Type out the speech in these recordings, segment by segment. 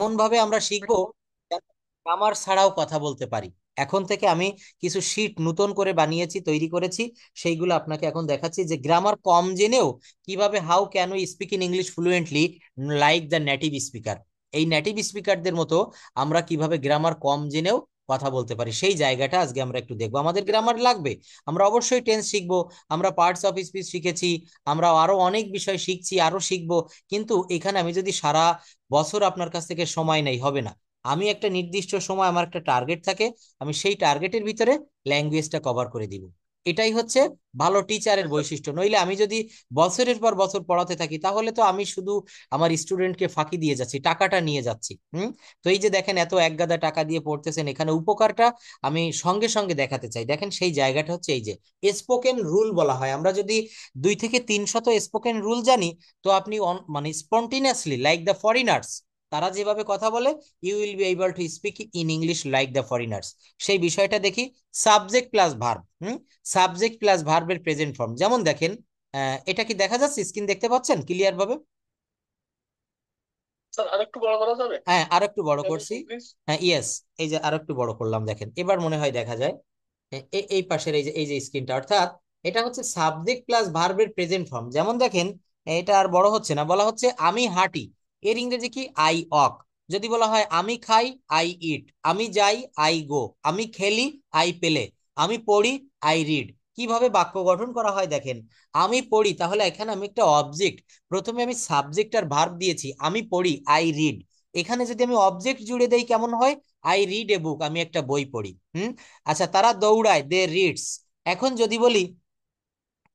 এমন ভাবে আমরা শিখবো গ্রামার ছাড়াও কথা বলতে পারি। এখন থেকে আমি কিছু শীট নতুন করে বানিয়েছি, তৈরি করেছি, সেইগুলো আপনাকে এখন দেখাচ্ছি যে গ্রামার কম জেনেও কিভাবে how can we speak in English fluently like the native speaker. এই নেটিভ স্পিকারদের মতো আমরা কিভাবে গ্রামার কম জেনেও কথা বলতে পারি, সেই জায়গাটা আজকে আমরা একটু দেখবো। আমাদের গ্রামার লাগবে, আমরা অবশ্যই টেন্স শিখবো, আমরা পার্টস অফ স্পিচ শিখেছি, আমরা আরো অনেক বিষয় শিখছি, আরো শিখবো। কিন্তু এখানে আমি যদি সারা বছর আপনার কাছ থেকে সময় নেই, হবে না। আমি একটা নির্দিষ্ট সময়, আমার একটা টার্গেট থাকে, আমি সেই টার্গেটের ভিতরে ল্যাঙ্গুয়েজটা কভার করে দিব। এটাই হচ্ছে ভালো টিচারের বৈশিষ্ট্য। নইলে আমি যদি বছরের পর বছর পড়াতে থাকি, তাহলে তো আমি শুধু আমার স্টুডেন্টকে ফাঁকি দিয়ে যাচ্ছি, টাকাটা নিয়ে যাচ্ছি। তো এই যে দেখেন, এত একগাদা টাকা দিয়ে পড়তেছেন, এখানে উপকারটা আমি সঙ্গে সঙ্গে দেখাতে চাই। দেখেন সেই জায়গাটা হচ্ছে এই যে স্পোকেন রুল বলা হয়। আমরা যদি 2 থেকে 3 শত স্পোকেন রুল জানি, তো আপনি মানে স্পন্টিনিয়াসলি লাইক দ্য ফরেনার্স, তারা যেভাবে কথা বলে, you will be able to speak in English like the foreigners. সেই বিষয়টা দেখি। Subject plus verb, subject plus ভার্বের প্রেজেন্ট ফর্ম, যেমন দেখেন, এটা কি দেখা যাচ্ছে? স্ক্রিন দেখতে পাচ্ছেন ক্লিয়ার ভাবে? স্যার আরেকটু বড় করা যাবে? হ্যাঁ, আর একটু বড় করছি। প্লিজ। হ্যাঁ, ইয়েস। এই যে আর একটু বড় করলাম, দেখেন এবার মনে হয় দেখা যায়। এই পাশের এই যে স্ক্রিনটা, অর্থাৎ এটা হচ্ছে সাবজেক্ট প্লাস ভার্বের প্রেজেন্ট ফর্ম। যেমন দেখেন, এটা আর বড় হচ্ছে না, বলা হচ্ছে আমি হাঁটি, এর ইংরেজি কি? আই অক। যদি বলা হয় আমি খাই, আই ইট। আমি যাই, আই গো। আমি খেলি, আই প্লে। আমি পড়ি, আই রিড। কিভাবে বাক্য গঠন করা হয় দেখেন। আমি পড়ি, তাহলে এখানে আমি একটা অবজেক্ট, প্রথমে আমি সাবজেক্ট আর ভার্ব দিয়েছি, আমি পড়ি, আই রিড। এখানে যদি আমি অবজেক্ট জুড়ে দেই কেমন হয়? আই রিড এ বুক, আমি একটা বই পড়ি। আচ্ছা, তারা দৌড়ায়, দে রিডস। এখন যদি বলি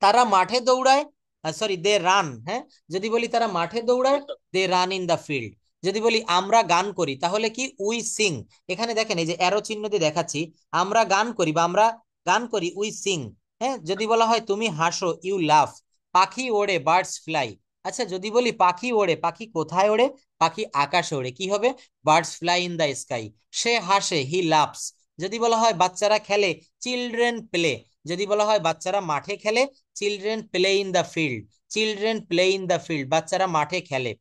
তারা মাঠে দৌড়ায়, সরি দে রান, হ্যাঁ, যদি বলি তারা মাঠে দৌড়ায়, they run in the field. যদি বলি আমরা গান করি, তাহলে কি? We sing. এখানে দেখেন এই যে অ্যারো চিহ্ন দিয়ে দেখাচ্ছি, আমরা গান করি বা আমরা গান করি, উই সিং। হ্যাঁ, যদি বলা হয় তুমি হাসো, ইউ লাফ। পাখি ওড়ে, বার্ডস ফ্লাই। আচ্ছা, যদি বলি পাখি ওড়ে, পাখি কোথায় ওড়ে? পাখি আকাশে ওড়ে, কি হবে? Birds fly in the sky. সে হাসে, হি লাভস। যদি বলা হয় বাচ্চারা খেলে, চিলড্রেন প্লে। যদি বলা হয় বাচ্চারা মাঠে খেলে, children play in the field. Children play in the field, বাচ্চারা মাঠে খেলে।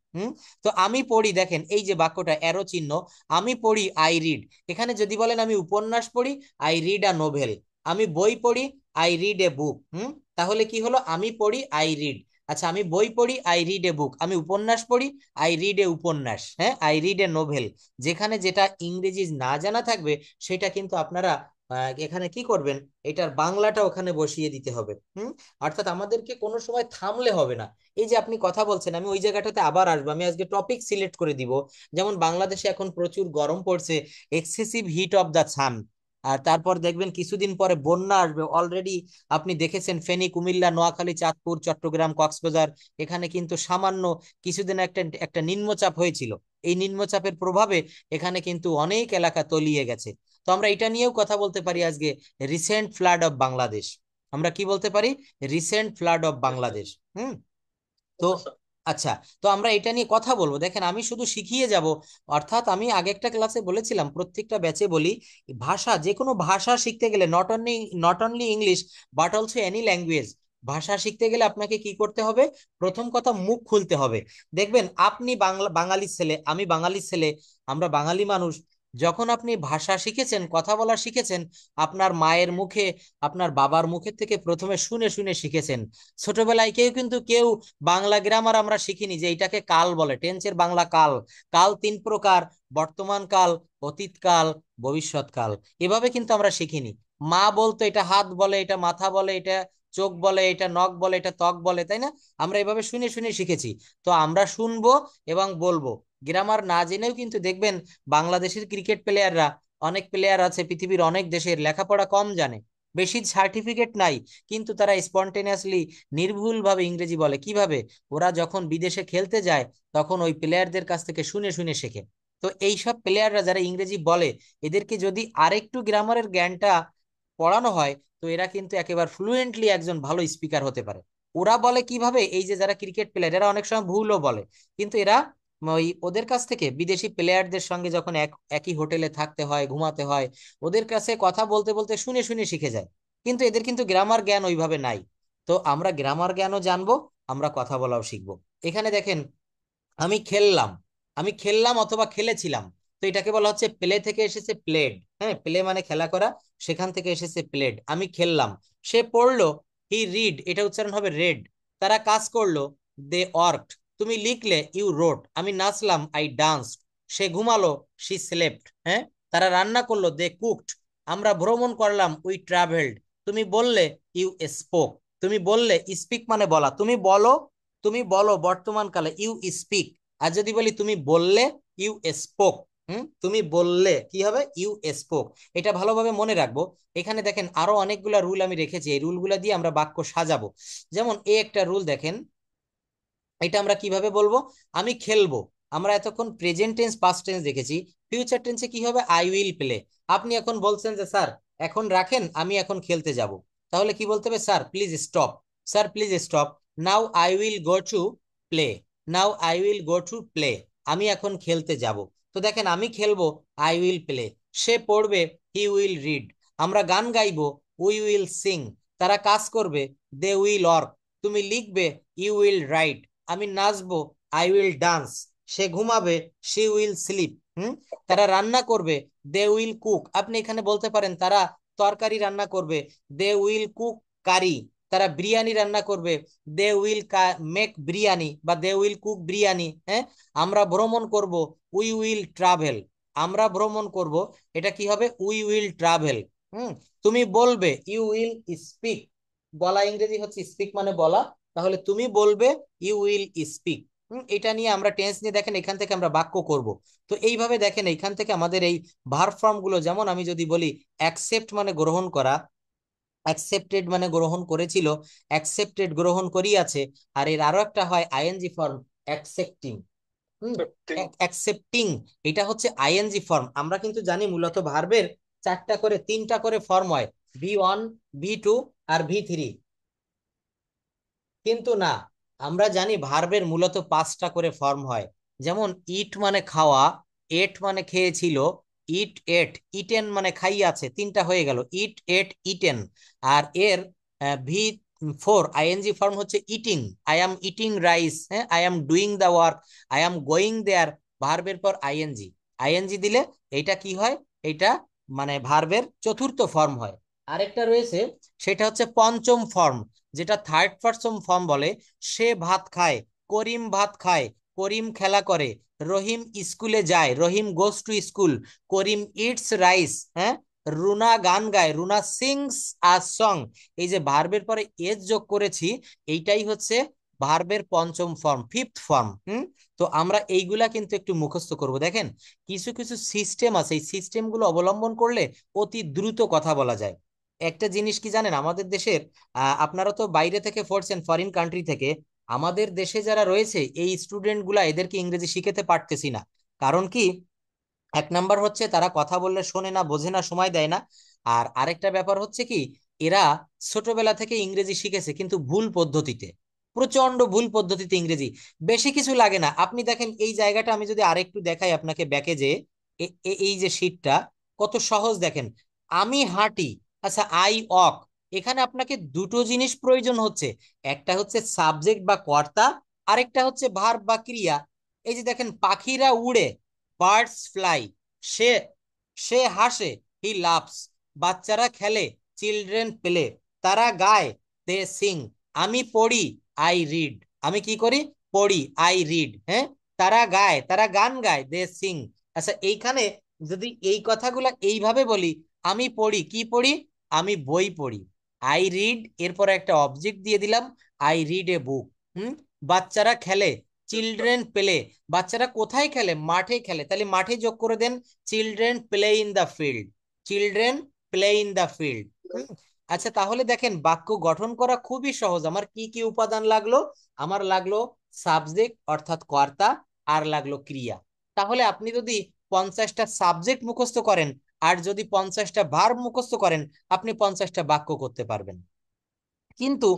তো আমি পড়ি, দেখেন এই যে বাক্যটা অ্যারো চিহ্ন, আমি পড়ি, আই রিড। এখানে যদি বলেন আমি উপন্যাস পড়ি, আই রিড আ নোভেল। আমি বই পড়ি, আই রিড এ বুক। তাহলে কি হলো? আমি পড়ি, আই রিড। আচ্ছা, আমি বই পড়ি, আই রিড এ বুক। আমি উপন্যাস পড়ি, আই রিড এ উপন্যাস। হ্যাঁ, আই রিড এ নোভেল। যেখানে যেটা ইংরেজি না জানা থাকবে, সেটা কিন্তু আপনারা এখানে কি করবেন? এটার বাংলাটা ওখানে বসিয়ে দিতে হবে। অর্থাৎ আমাদেরকে কোনো সময় থামলে হবে না। এই যে আপনি কথা বলছেন, আমি ওই জায়গাটাতে আবার আসবো, আমি আজকে টপিক সিলেক্ট করে দিব। যেমন বাংলাদেশে এখন প্রচুর গরম পড়ছে, excessive heat of the sun. আর তারপর দেখবেন কিছুদিন পরে বন্যা আসবে। অলরেডি আপনি দেখেছেন ফেনী, কুমিল্লা, নোয়াখালী, চাঁদপুর, চট্টগ্রাম, কক্সবাজার, এখানে কিন্তু সামান্য কিছুদিন একটা একটা নিম্নচাপ হয়েছিল। এই নিম্নচাপের প্রভাবে এখানে কিন্তু অনেক এলাকা তলিয়ে গেছে। তো আমরা এটা নিয়েও কথা বলতে পারি আজকে, রিসেন্ট ফ্লাড অফ বাংলাদেশ। আমরা কি বলতে পারি? Recent flood of Bangladesh. Hmm. তো ওকে স্যার। আচ্ছা, তো আমরা এটা নিয়ে কথা বলবো। দেখেন, আমি শুধু শিখিয়ে যাব। অর্থাৎ আমি আগে একটা ক্লাসে বলেছিলাম, প্রত্যেকটা ব্যাচে বলি, ভাষা, যে কোনো ভাষা শিখতে গেলে not only English but also any language, ভাষা শিখতে গেলে আপনাকে কি করতে হবে? প্রথম কথা, মুখ খুলতে হবে। দেখবেন আপনি বাঙালি ছেলে, আমি বাঙালি ছেলে, আমরা বাঙালি মানুষ। যখন আপনি ভাষা শিখেছেন, কথা বলা শিখেছেন, আপনার মায়ের মুখে, আপনার বাবার মুখের থেকে প্রথমে শুনে শুনে শিখেছেন। ছোটবেলায় কেউ বাংলা গ্রামার আমরা শিখিনি যে এটাকে কাল বলে, টেন্সের বাংলা কাল। কাল 3 প্রকার: বর্তমান কাল, অতীত কাল, ভবিষ্যৎ কাল। এভাবে কিন্তু আমরা শিখিনি। মা বলতো এটা হাত বলে, এটা মাথা বলে, এটা চোখ বলে, এটা নখ বলে, এটা ত্বক বলে, তাই না? আমরা এভাবে শুনে শুনে শিখেছি। তো আমরা শুনবো এবং বলবো। গ্রামার না জেনেও কিন্তু দেখবেন বাংলাদেশের ক্রিকেট প্লেয়াররা, অনেক প্লেয়ার আছে পৃথিবীর অনেক দেশের, লেখাপড়া কম জানে, বেশি সার্টিফিকেট নাই, কিন্তু তারা স্পন্টেনিয়াসলি, নির্ভুল ভাবে ইংরেজি বলে। কিভাবে? ওরা যখন বিদেশে খেলতে যায়, তখন ওই প্লেয়ারদের কাছ থেকে শুনে শুনে শেখে। তো এই সব প্লেয়াররা যারা ইংরেজি বলে, এদেরকে যদি আরেকটু গ্রামারের জ্ঞানটা পড়ানো হয়, তো এরা কিন্তু একেবারে ফ্লুয়েন্টলি একজন ভালো স্পিকার হতে পারে। ওরা বলে কিভাবে? এই যে যারা ক্রিকেট প্লেয়ার, এরা অনেক সময় ভুলও বলে, কিন্তু এরা ওই ওদের কাছ থেকে, বিদেশি প্লেয়ারদের সঙ্গে যখন একই হোটেলে থাকতে হয়, ঘুমাতে হয়, ওদের কাছে কথা বলতে বলতে শুনে শুনে শিখে যায়। কিন্তু এদের কিন্তু গ্রামার জ্ঞান ওইভাবে নাই। তো আমরা গ্রামার জ্ঞানও জানবো, আমরা কথা বলাও শিখবো। এখানে দেখেন, আমি খেললাম, আমি খেললাম অথবা খেলেছিলাম, তো এটাকে বলা হচ্ছে প্লে থেকে এসেছে প্লেড। হ্যাঁ, প্লে মানে খেলা করা, সেখান থেকে এসেছে প্লেড। আমি খেললাম, সে পড়লো, হি রিড, এটা উচ্চারণ হবে রেড। তারা কাজ করলো, দে ওয়ার্কড। তুমি লিখলে, ইউ রোট। আমি নাচলাম, আই ডান্সড। সে ঘুমালো, শি স্লেপ্ট। হ্যাঁ, তারা রান্না করলো, দে কুকড। আমরা ভ্রমণ করলাম, উই ট্রাভেলড। তুমি বললে, ইউ স্পোক। তুমি বললে, স্পিক মানে বলা, তুমি বলো, তুমি বলো বর্তমান কালে, ইউ স্পিক। আর যদি বলি তুমি বললে, ইউ স্পোক। তুমি বললে কি হবে, ইউ স্পোক। এটা ভালোভাবে মনে রাখবো। এখানে দেখেন আরো অনেকগুলা রুল আমি রেখেছি, এই রুলগুলা দিয়ে আমরা বাক্য সাজাবো। যেমন এই একটা রুল দেখেন, এটা আমরা কিভাবে বলবো, আমি খেলবো। আমরা এতক্ষণ প্রেজেন্ট টেন্স পাস্ট টেন্স দেখেছি, ফিউচার টেন্সে কি হবে, আই উইল প্লে। আপনি এখন বলছেন যে স্যার এখন রাখেন, আমি এখন খেলতে যাব, তাহলে কি বলতে হবে, sir please stop. Sir please stop. Now I will go to play. Now I will go to play. আমি এখন খেলতে যাব। তো দেখেন আমি খেলবো, আই উইল প্লে। সে পড়বে, হি উইল রিড। আমরা গান গাইবো, উই উইল সিং। তারা কাজ করবে, দে উইল ওয়ার্ক। তুমি লিখবে, ইউ উইল রাইট। আমি নাচবো, আই উইল ডান্স। সে ঘুমাবে, শি উইল স্লিপ। তারা রান্না করবে, দে উইল কুক। আপনি এখানে বলতে পারেন তারা তরকারি রান্না করবে, দে উইল কুক কারি। তারা বিরিয়ানি রান্না করবে, দে উইল মেক বিরিয়ানি, বা দে উইল কুক বিরিয়ানি। হ্যাঁ, আমরা ভ্রমণ করব, উই উইল ট্রাভেল। আমরা ভ্রমণ করব, এটা কি হবে, উই উইল ট্রাভেল। তুমি বলবে, ইউ উইল স্পিক। বলা ইংরেজি হচ্ছে স্পিক মানে বলা, তাহলে তুমি বলবে, ইউ উইল স্পিক। এটা নিয়ে আমরা টেন্স নিয়ে দেখেন এখান থেকে আমরা বাক্য করব। তো এইভাবে দেখেন এখান থেকে আমাদের এই ভার্ব ফর্ম গুলো, যেমন আমি যদি বলি অ্যাকসেপ্ট মানে গ্রহণ করা, অ্যাকসেপ্টেড মানে গ্রহণ করেছিল, অ্যাকসেপ্টেড গ্রহণ করিয়াছে। আর এর আরো একটা হয় আইএনজি ফর্ম, অ্যাকসেপ্টিং। অ্যাকসেপ্টিং, এটা হচ্ছে আইএনজি ফর্ম। আমরা কিন্তু জানি মূলত ভার্বের চারটা করে তিনটা করে ফর্ম হয়, V1, V2 আর V3। কিন্তু না, আমরা জানি ভার্বের মূলত পাঁচটা করে ফর্ম হয়। যেমন ইট মানে খাওয়া, এট মানে খেয়েছিল, ইট এট, ইটেন মানে খাইয়াছে, তিনটা হয়ে গেল, ইট এট ইটেন। আর এর V4 আইএনজি ফর্ম হচ্ছে eating. I am eating rice. হ্যাঁ, I am doing the work, I am going there. ভার্বের পর আইএনজি, আইএনজি দিলে এইটা কি হয়, এইটা মানে ভার্বের চতুর্থ ফর্ম হয়। আরেকটা রয়েছে, সেটা হচ্ছে পঞ্চম ফর্ম, যেটা থার্ড পারসন ফর্ম বলে। সে ভাত খায়, করিম ভাত খায়, করিম খেলা করে, রহিম স্কুলে যায়, Rahim goes to school, Karim eats rice. হ্যাঁ, রুনা গান গায়, রুনা সিংস আ সং। এই যে ভার্বের পরে এস যোগ করেছি, এইটাই হচ্ছে ভার্বের পঞ্চম ফর্ম, ফিফথ ফর্ম। তো আমরা এইগুলা কিন্তু একটু মুখস্থ করব। দেখেন কিছু কিছু সিস্টেম আছে, এই সিস্টেমগুলো অবলম্বন করলে অতি দ্রুত কথা বলা যায়। একটা জিনিস কি জানেন, আমাদের দেশের আপনারা তো বাইরে থেকে পড়ছেন, ফরেন কান্ট্রি থেকে, আমাদের দেশে যারা রয়েছে এই স্টুডেন্ট গুলা, এদেরকে ইংরেজি শিখাতে পারতেছি না। কারণ কি, এক নাম্বার হচ্ছে তারা কথা বললে শোনে না, বোঝে না, সময় দেয় না। আর আরেকটা ব্যাপার হচ্ছে কি, এরা ছোটবেলা থেকে ইংরেজি শিখেছে কিন্তু ভুল পদ্ধতিতে, প্রচন্ড ভুল পদ্ধতিতে ইংরেজি। বেশি কিছু লাগে না, আপনি দেখেন এই জায়গাটা আমি যদি আরেকটু দেখাই আপনাকে ব্যাকে, যে এই যে শীটটা কত সহজ দেখেন। আমি হাঁটি, আচ্ছা আই ওয়াক। এখানে আপনাকে দুটো জিনিস প্রয়োজন হচ্ছে, একটা হচ্ছে সাবজেক্ট বা কর্তা, আরেকটা হচ্ছে ভার্ব বা ক্রিয়া। এই যে দেখেন পাখিরা উড়ে, বার্ডস ফ্লাই। সে সে হাসে, হি লাভস। বাচ্চারা খেলে, চিলড্রেন প্লে। তারা গায়, দে সিং। আমি পড়ি, আই রিড। আমি কি করি, পড়ি, আই রিড। হ্যাঁ, তারা গায়, তারা গান গায়, দে সিং। আচ্ছা এইখানে যদি এই কথাগুলা এইভাবে বলি, আমি পড়ি, কি পড়ি, আমি বই পড়ি, আই রিড। এরপর একটা অবজেক্ট দিয়ে দিলাম, আই রিড এ বুক। বাচ্চারা খেলে, চিলড্রেন প্লে। বাচ্চারা কোথায় খেলে, মাঠে খেলে, তাহলে মাঠে যোগ করে দেন, children play in the field. Children play in the field. আচ্ছা তাহলে দেখেন বাক্য গঠন করা খুবই সহজ। আমার কি কি উপাদান লাগলো, আমার লাগলো সাবজেক্ট অর্থাৎ কর্তা, আর লাগলো ক্রিয়া। তাহলে আপনি যদি 50টা সাবজেক্ট মুখস্থ করেন, আর যদি 50টা ভার্ব মুখস্থ করেন, আপনি 50টা বাক্য করতে পারবেন। কিন্তু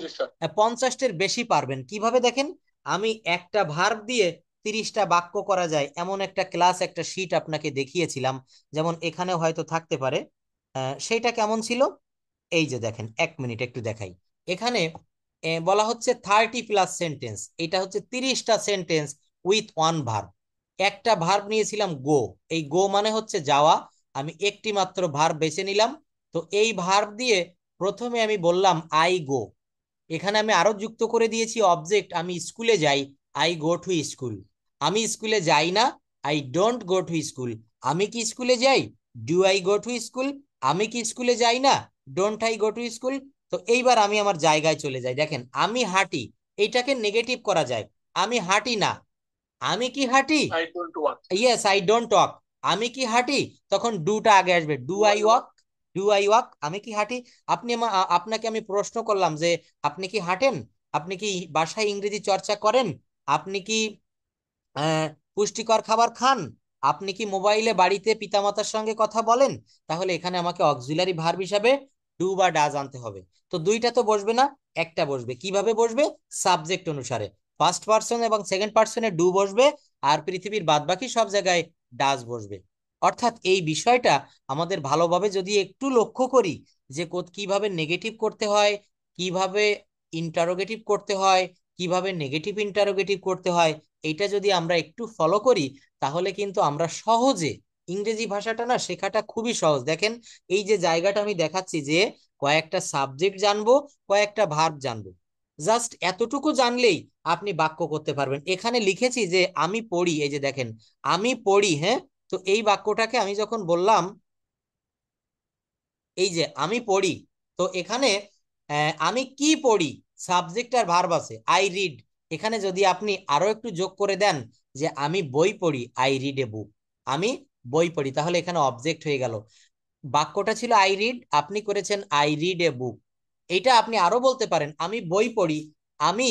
50টের বেশি পারবেন কিভাবে দেখেন, আমি একটা ভার্ব দিয়ে 30টা বাক্য করা যায় এমন একটা ক্লাস, একটা শীট আপনাকে দেখিয়েছিলাম। যেমন এখানে হয়তো থাকতে পারে, সেইটা কেমন ছিল, এই যে দেখেন, এক মিনিট একটু দেখাই। এখানে বলা হচ্ছে 30 প্লাস সেন্টেন্স, এটা হচ্ছে 30টা সেন্টেন্স উইথ ওয়ান ভার্ব। একটা ভার্ব নিয়েছিলাম গো, এই গো মানে হচ্ছে যাওয়া, আমি একটি মাত্র ভার্ব বেছে নিলাম। তো এই ভার্ব দিয়ে প্রথমে আমি বললাম আই গো, এখানে আমি আরো যুক্ত করে দিয়েছি অবজেক্ট, আমি স্কুলে যাই, আই গো টু স্কুল। আমি স্কুলে যাই না, I don't go to school. আমি কি স্কুলে যাই, do I go to school. আমি কি স্কুলে যাই না, don't I go to school. তো এইবার আমি আমার জায়গায় চলে যাই, দেখেন আমি হাঁটি, এইটাকে নেগেটিভ করা যায়, আমি হাঁটি না, আমি কি হাঁটি, I don't want. Yes I don't walk. আমি কি হাঁটি, তখন ডুটা আগে আসবে, do Do I I walk, want? Do I walk, আমি কি হাঁটি। আপনাকে আমি প্রশ্ন করলাম যে আপনি কি হাঁটেন, আপনি কি বাসায় ইংরেজি চর্চা করেন, আপনি কি আহ, পুষ্টিকর খাবার খান, আপনি কি মোবাইলে বাড়িতে পিতামাতার সঙ্গে কথা বলেন। তাহলে এখানে আমাকে অক্সিলারি ভার্ব হিসাবে ডু বা ডাজ আনতে হবে। তো দুইটা তো বসবে না, একটা বসবে, কিভাবে বসবে, সাবজেক্ট অনুসারে, ফার্স্ট পার্সন এবং সেকেন্ড পার্সনে ডু বসবে, আর পৃথিবীর বাদবাকি সব জায়গায় ডাজ বসবে। অর্থাৎ এই বিষয়টা আমাদের ভালোভাবে যদি একটু লক্ষ্য করি যে কিভাবে নেগেটিভ করতে হয়, কিভাবে ইন্টারোগেটিভ করতে হয়, কিভাবে নেগেটিভ ইন্টারোগেটিভ করতে হয়, এইটা যদি আমরা একটু ফলো করি, তাহলে কিন্তু আমরা সহজে ইংরেজি ভাষাটা না শেখাটা খুবই সহজ। দেখেন এই যে জায়গাটা আমি দেখাচ্ছি যে কয়েকটা সাবজেক্ট জানবো, কয়েকটা ভার্ব জানবো, জাস্ট এতটুকু জানলেই আপনি বাক্য করতে পারবেন। এখানে লিখেছি যে আমি পড়ি, এই যে দেখেন আমি পড়ি, হ্যাঁ। তো এই বাক্যটাকে আমি যখন বললাম এই যে আমি পড়ি, তো এখানে আমি কি পড়ি, সাবজেক্ট আর ভার্ব আছে, আই রিড। এখানে যদি আপনি আরো একটু যোগ করে দেন যে আমি বই পড়ি, আই রিড এ বুক, আমি বই পড়ি, তাহলে এখানে অবজেক্ট হয়ে গেল। বাক্যটা ছিল আই রিড, আপনি করেছেন আই রিড এ বুক। এইটা আপনি আরো বলতে পারেন আমি বই পড়ি, আমি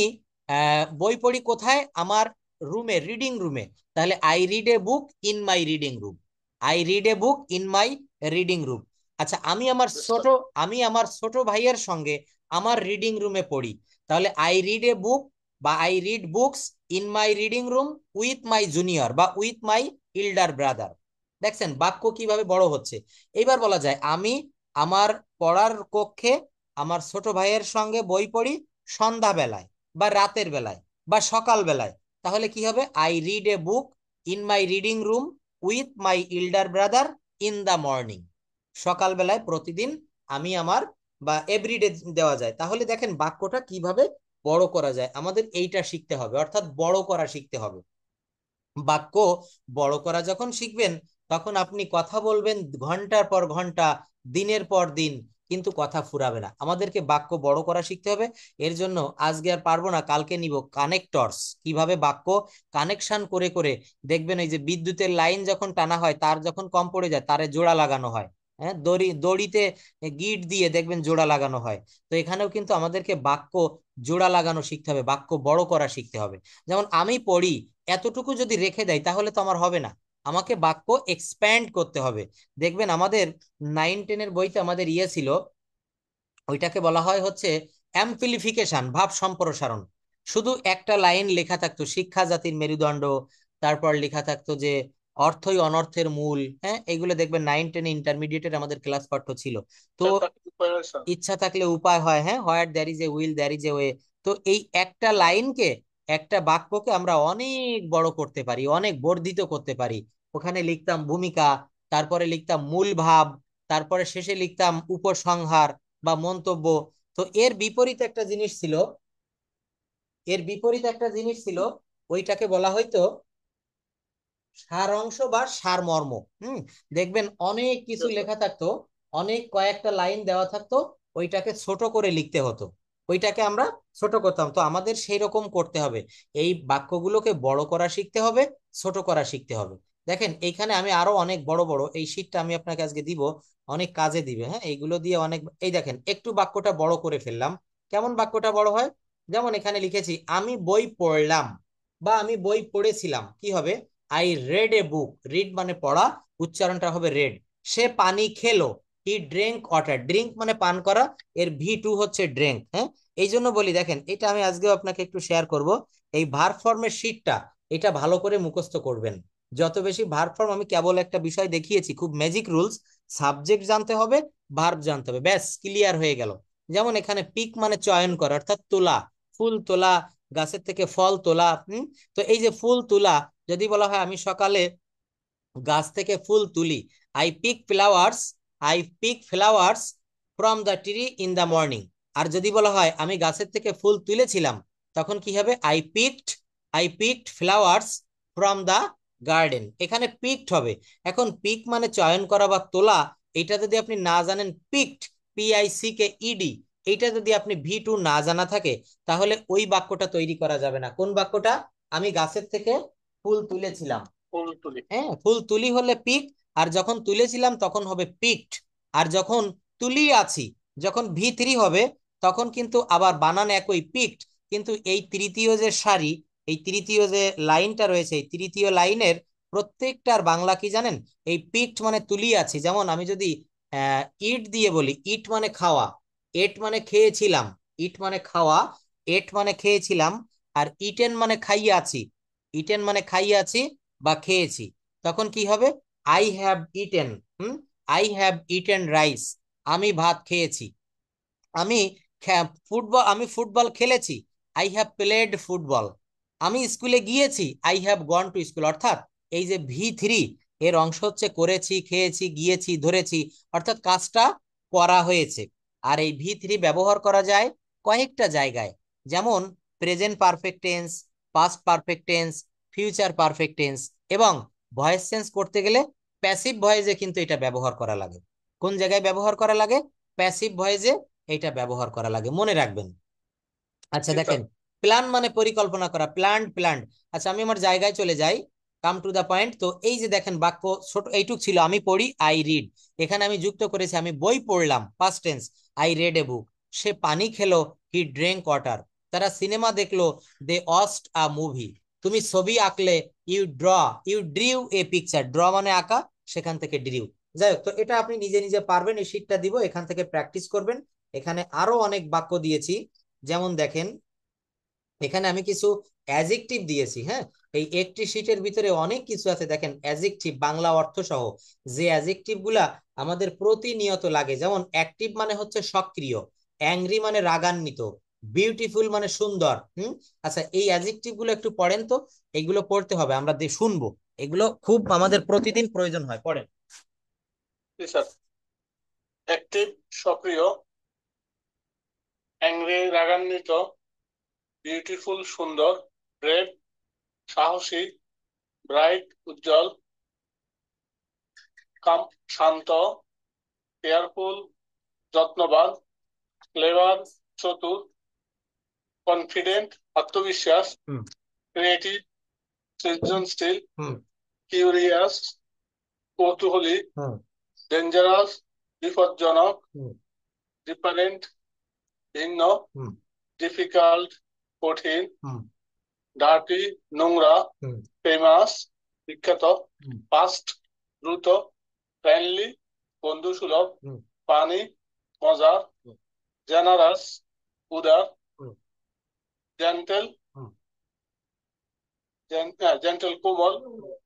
বই পড়ি কোথায়, আমার রুমে, রিডিং রুমে। তাহলে I read a book in my reading room, I read a book in my reading room. আচ্ছা Yes, আমি আমার ছোট ভাইয়ের সঙ্গে আমার রিডিং রুমে পড়ি, তাহলে আই রিড এ বুক বা I read books in my reading room with my junior বা উইথ মাই ইল্ডার ব্রাদার। দেখছেন বাক্য কিভাবে বড় হচ্ছে। এইবার বলা যায় আমি আমার পড়ার কক্ষে আমার ছোট ভাইয়ের সঙ্গে বই পড়ি সন্ধ্যাবেলায় বা রাতের বেলায় বা সকাল বেলায়। তাহলে কি হবে, I read a book in my reading room with my elder brother in the morning. সকালবেলায় প্রতিদিন আমি আমার, বা এভরিডে দেওয়া যায়। তাহলে দেখেন বাক্যটা কিভাবে বড় করা যায়, আমাদের এইটা শিখতে হবে, অর্থাৎ বড় করা শিখতে হবে। বাক্য বড় করা যখন শিখবেন, তখন আপনি কথা বলবেন ঘন্টার পর ঘন্টা, দিনের পর দিন, কিন্তু কথা ফুরাবে না। আমাদেরকে বাক্য বড় করা শিখতে হবে। এর জন্য আজকে আর পারবো না, কালকে নিব কানেক্টরস, কিভাবে বাক্য কানেকশন করে করে, দেখবেন এই যে বিদ্যুতের লাইন যখন টানা হয়, তার যখন কম পড়ে যায় তারে জোড়া লাগানো হয়, হ্যাঁ দড়িতে গিট দিয়ে দেখবেন জোড়া লাগানো হয়। তো এখানেও কিন্তু আমাদেরকে বাক্য জোড়া লাগানো শিখতে হবে, বাক্য বড় করা শিখতে হবে। যেমন আমি পড়ি, এতটুকু যদি রেখে দেয় তাহলে তো আমার হবে না, আমাকে বাক্য এক্সপ্যান্ড করতে হবে। দেখবেন আমাদের 9-10-এর বইতে আমাদের ইয়ে ছিল, ওইটাকে বলা হয় হচ্ছে অ্যাম্পলিফিকেশন, ভাব সম্প্রসারণ। শুধু একটা লাইন লেখা থাকতো শিক্ষা জাতির মেরুদণ্ড, তারপর লেখা থাকতো যে অর্থই অনর্থের মূল, হ্যাঁ এইগুলো দেখবেন 9-10 ইন্টারমিডিয়েটের আমাদের ক্লাস পাঠ্য ছিল। তো preparation. ইচ্ছা থাকলে উপায় হয়, হ্যাঁ where there is a will there is a way. তো এই একটা লাইনকে, একটা বাক্যকে আমরা অনেক বড় করতে পারি, অনেক বর্ধিত করতে পারি। ওখানে লিখতাম ভূমিকা, তারপরে লিখতাম মূল ভাব, তারপরে শেষে লিখতাম উপসংহার বা মন্তব্য। তো এর বিপরীতে একটা জিনিস ছিল, ওইটাকে বলা হয়তো সার অংশ বা সারমর্ম। হুম, দেখবেন অনেক কিছু Yes, sir. লেখা থাকতো, অনেক কয়েকটা লাইন দেওয়া থাকতো, ওইটাকে ছোট করে লিখতে হতো, ওইটাকে আমরা ছোট করতাম। তো আমাদের সেই রকম করতে হবে, এই বাক্যগুলোকে বড় করা শিখতে হবে, ছোট করা শিখতে হবে। দেখেন এইখানে আমি আরো অনেক বড় বড়, এই শীটটা আমি আপনাকে আজকে দিব, অনেক কাজে দিবে, হ্যাঁ এইগুলো দিয়ে অনেক, এই দেখেন একটু বাক্যটা বড় করে ফেললাম, কেমন বাক্যটা বড় হয়। যেমন এখানে লিখেছি আমি বই পড়লাম বা আমি বই পড়েছিলাম, কি হবে, I red A book, read মানে পড়া, উচ্চারণটা হবে রেড। সে পানি খেলো, হি ড্রিঙ্ক ওয়াটার, ড্রিঙ্ক মানে পান করা, এর ভি2 হচ্ছে ড্রিঙ্ক, হ্যাঁ। এই জন্য বলি দেখেন, এটা আমি আজকেও আপনাকে একটু শেয়ার করব, এই ভার্ব ফর্মের শীটটা, এটা ভালো করে মুখস্থ করবেন। যত বেশি ভার্ব ফর্ম, আমি কেবল একটা বিষয় দেখিয়েছি, খুব ম্যাজিক রুলস, সাবজেক্ট জানতে হবে, ভার্ব জানতে হবে, ব্যাস ক্লিয়ার হয়ে গেল। যেমন এখানে পিক মানে চয়ন করা, অর্থাৎ তোলা, ফুল তোলা, গাছের থেকে ফল তোলা। তো এই যে ফুল তোলা, যদি বলা হয় আমি সকালে গাছ থেকে ফুল তুলি, I pick flowers from the tree in the morning. আর যদি বলা হয় আমি গাছের থেকে ফুল তুলেছিলাম, তখন কি হবে? I picked flowers from the garden. এখানে পিকড হবে। এখন পিক মানে চয়ন করা বা তোলা। এটা যদি আপনি না জানেন, পিকড, PICKED, এইটা যদি আপনি V2 না জানা থাকে, তাহলে ওই বাক্যটা তৈরি করা যাবে না। কোন বাক্যটা? আমি গাছের থেকে ফুল তুলেছিলাম। ফুল তুলি। হ্যাঁ, ফুল তুলি হলে পিক, আর যখন তুলেছিলাম তখন হবে পিকড। আর যখন তুলি আছি, যখন V3 হবে, তখন কিন্তু আবার বানান একই, পিকড, কিন্তু এই তৃতীয় যে সারি, এই তৃতীয় যে লাইনটা রয়েছে, এই তৃতীয় লাইনের প্রত্যেকটার বাংলা কি জানেন? এই পিকড মানে তুলি আছি। যেমন আমি যদি ইট দিয়ে বলি, ইট মানে খাওয়া, এট মানে খেয়েছিলাম, ইট মানে খাওয়া, এট মানে খেয়েছিলাম, আর ইটেন মানে খাইয়ে আছি, ইটেন মানে খাইয়ে আছি বা খেয়েছি, তখন কি হবে? I have eaten. I have eaten rice, আমি ভাত খেয়েছি। আমি আমি ফুটবল খেলেছি, I have played ফুটবল। আমি স্কুলে গিয়েছি, I have gone to school. অর্থাৎ এই যে V3, এর অংশ হচ্ছে করেছি, খেয়েছি, গিয়েছি, ধরেছি, অর্থাৎ কাজটা করা হয়েছে। আর এই V3 ব্যবহার করা যায় কয়েকটা জায়গায়, যেমন present perfect tense, past perfect tense, future perfect tense, এবং ভয়েস চেঞ্জ করতে গেলে প্যাসিভ ভয়েসে কিন্তু এটা ব্যবহার করা লাগে। কোন জায়গায় ব্যবহার করা লাগে? প্যাসিভ ভয়েসে এটা ব্যবহার করা লাগে, মনে রাখবেন। আচ্ছা জি স্যার। দেখেন, প্ল্যান মানে পরিকল্পনা করা, প্ল্যান্ড। আচ্ছা আমি আমার জায়গায় চলে যাই, কাম টু দা পয়েন্ট। তো এই যে দেখেন বাক্য ছোট এইটুক ছিল, আমি পড়ি, আই রিড। এখানে আমি যুক্ত করেছি আমি বই পড়লাম, পাস্ট টেন্স, আই রেড এ বুক। সে পানি খেলো, হি ড্রেঙ্ক ওয়াটার। তারা সিনেমা দেখলো, দে ওয়াচড আ মুভি। তুমি ছবি আঁকলে, you drew a picture. Draw মানে আঁকা, সেখান থেকে ড্রিউ। যাই হোক, তো এটা আপনি নিজে নিজে পারবেন, এই শীটটা দিব, এখান থেকে প্র্যাকটিস করবেন। এখানে আরো অনেক বাক্য দিয়েছি, যেমন দেখেন এখানে আমি কিছু অ্যাজেক্টিভ দিয়েছি। হ্যাঁ, এই একটি শীটের ভিতরে অনেক কিছু আছে, দেখেন অ্যাজেক্টিভ বাংলা অর্থ সহ, যে অ্যাজেক্টিভ গুলা আমাদের প্রতিনিয়ত লাগে। যেমন অ্যাক্টিভ মানে হচ্ছে সক্রিয়, অ্যাংরি মানে রাগান্বিত, বিউটিফুল মানে সুন্দর। আচ্ছা এই অ্যাজেক্টিভ গুলো একটু পড়েন তো, এগুলো পড়তে হবে, আমরা শুনবো, এগুলো খুব আমাদের প্রতিদিন প্রয়োজন হয়, পড়েন। জি স্যার। অ্যাক্টিভ সক্রিয়, অ্যাংরি রাগান্বিত, বিউটিফুল সুন্দর, ব্রেভ সাহসী, ব্রাইট উজ্জ্বল, কাম শান্ত, কেয়ারফুল যত্নবান, ক্লেভার চতুর, কনফিডেন্ট আত্মবিশ্বাস, হুম ক্রিয়েটিভ সৃজনশীল, হুম কিউরিয়াস কৌতূহলী, হুম ডেঞ্জারাস বিপজ্জনক, হুম ডিফারেন্ট ভিন্ন, হুম ডিফিকাল্ট কঠিন, হুম ডার্টি নোংরা, হুম ফেমাস বিখ্যাত, হুম ফাস্ট দ্রুত, ফ্রেন্ডলি বন্ধুসুলভ, হুম ফানি মজার, হুম জেনারাস উদার, হুম জেন্টেল হুম জেন্টেল কোমল,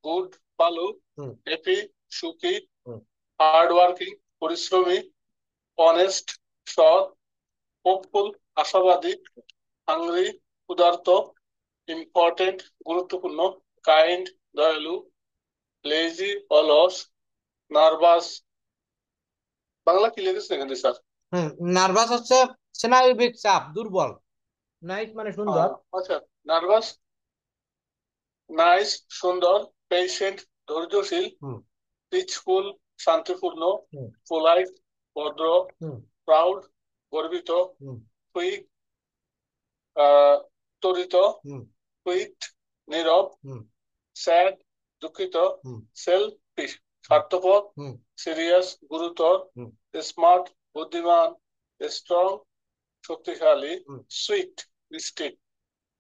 গুড ভালো, হুম হ্যাপি সুখী, হুম হার্ড ওয়ার্কিং পরিশ্রমী, অনেস্ট সৎ, হোপফুল আশাবাদী, হাংরি ক্ষুধার্ত, ইম্পর্টেন্ট গুরুত্বপূর্ণ, কাইন্ড দয়ালু, লেজি অলস, নার্ভাস। বাংলা কি লিখেছেন এখানে স্যার? হুম নার্ভাস হচ্ছে স্নায়ুবিক চাপ, দুর্বল। নাইস মানে সুন্দর। আচ্ছা। নার্ভাস, নাইস সুন্দর, পেশেন্ট ধৈর্যশীল, হুম পিচফুল শান্তিপূর্ণ, হুম পোলাইট ভদ্র, হুম প্রাউড গর্বিত, হুম কুইক ত্বরিত, হুম কুইট নীরব, হুম স্যাড দুঃখিত, হুম সেলফিশ স্বার্থপর, হুম সিরিয়াস গুরুতর, হুম স্মার্ট বুদ্ধিমান, স্ট্রং শক্তিশালী, হুম। সুইট মিষ্টি,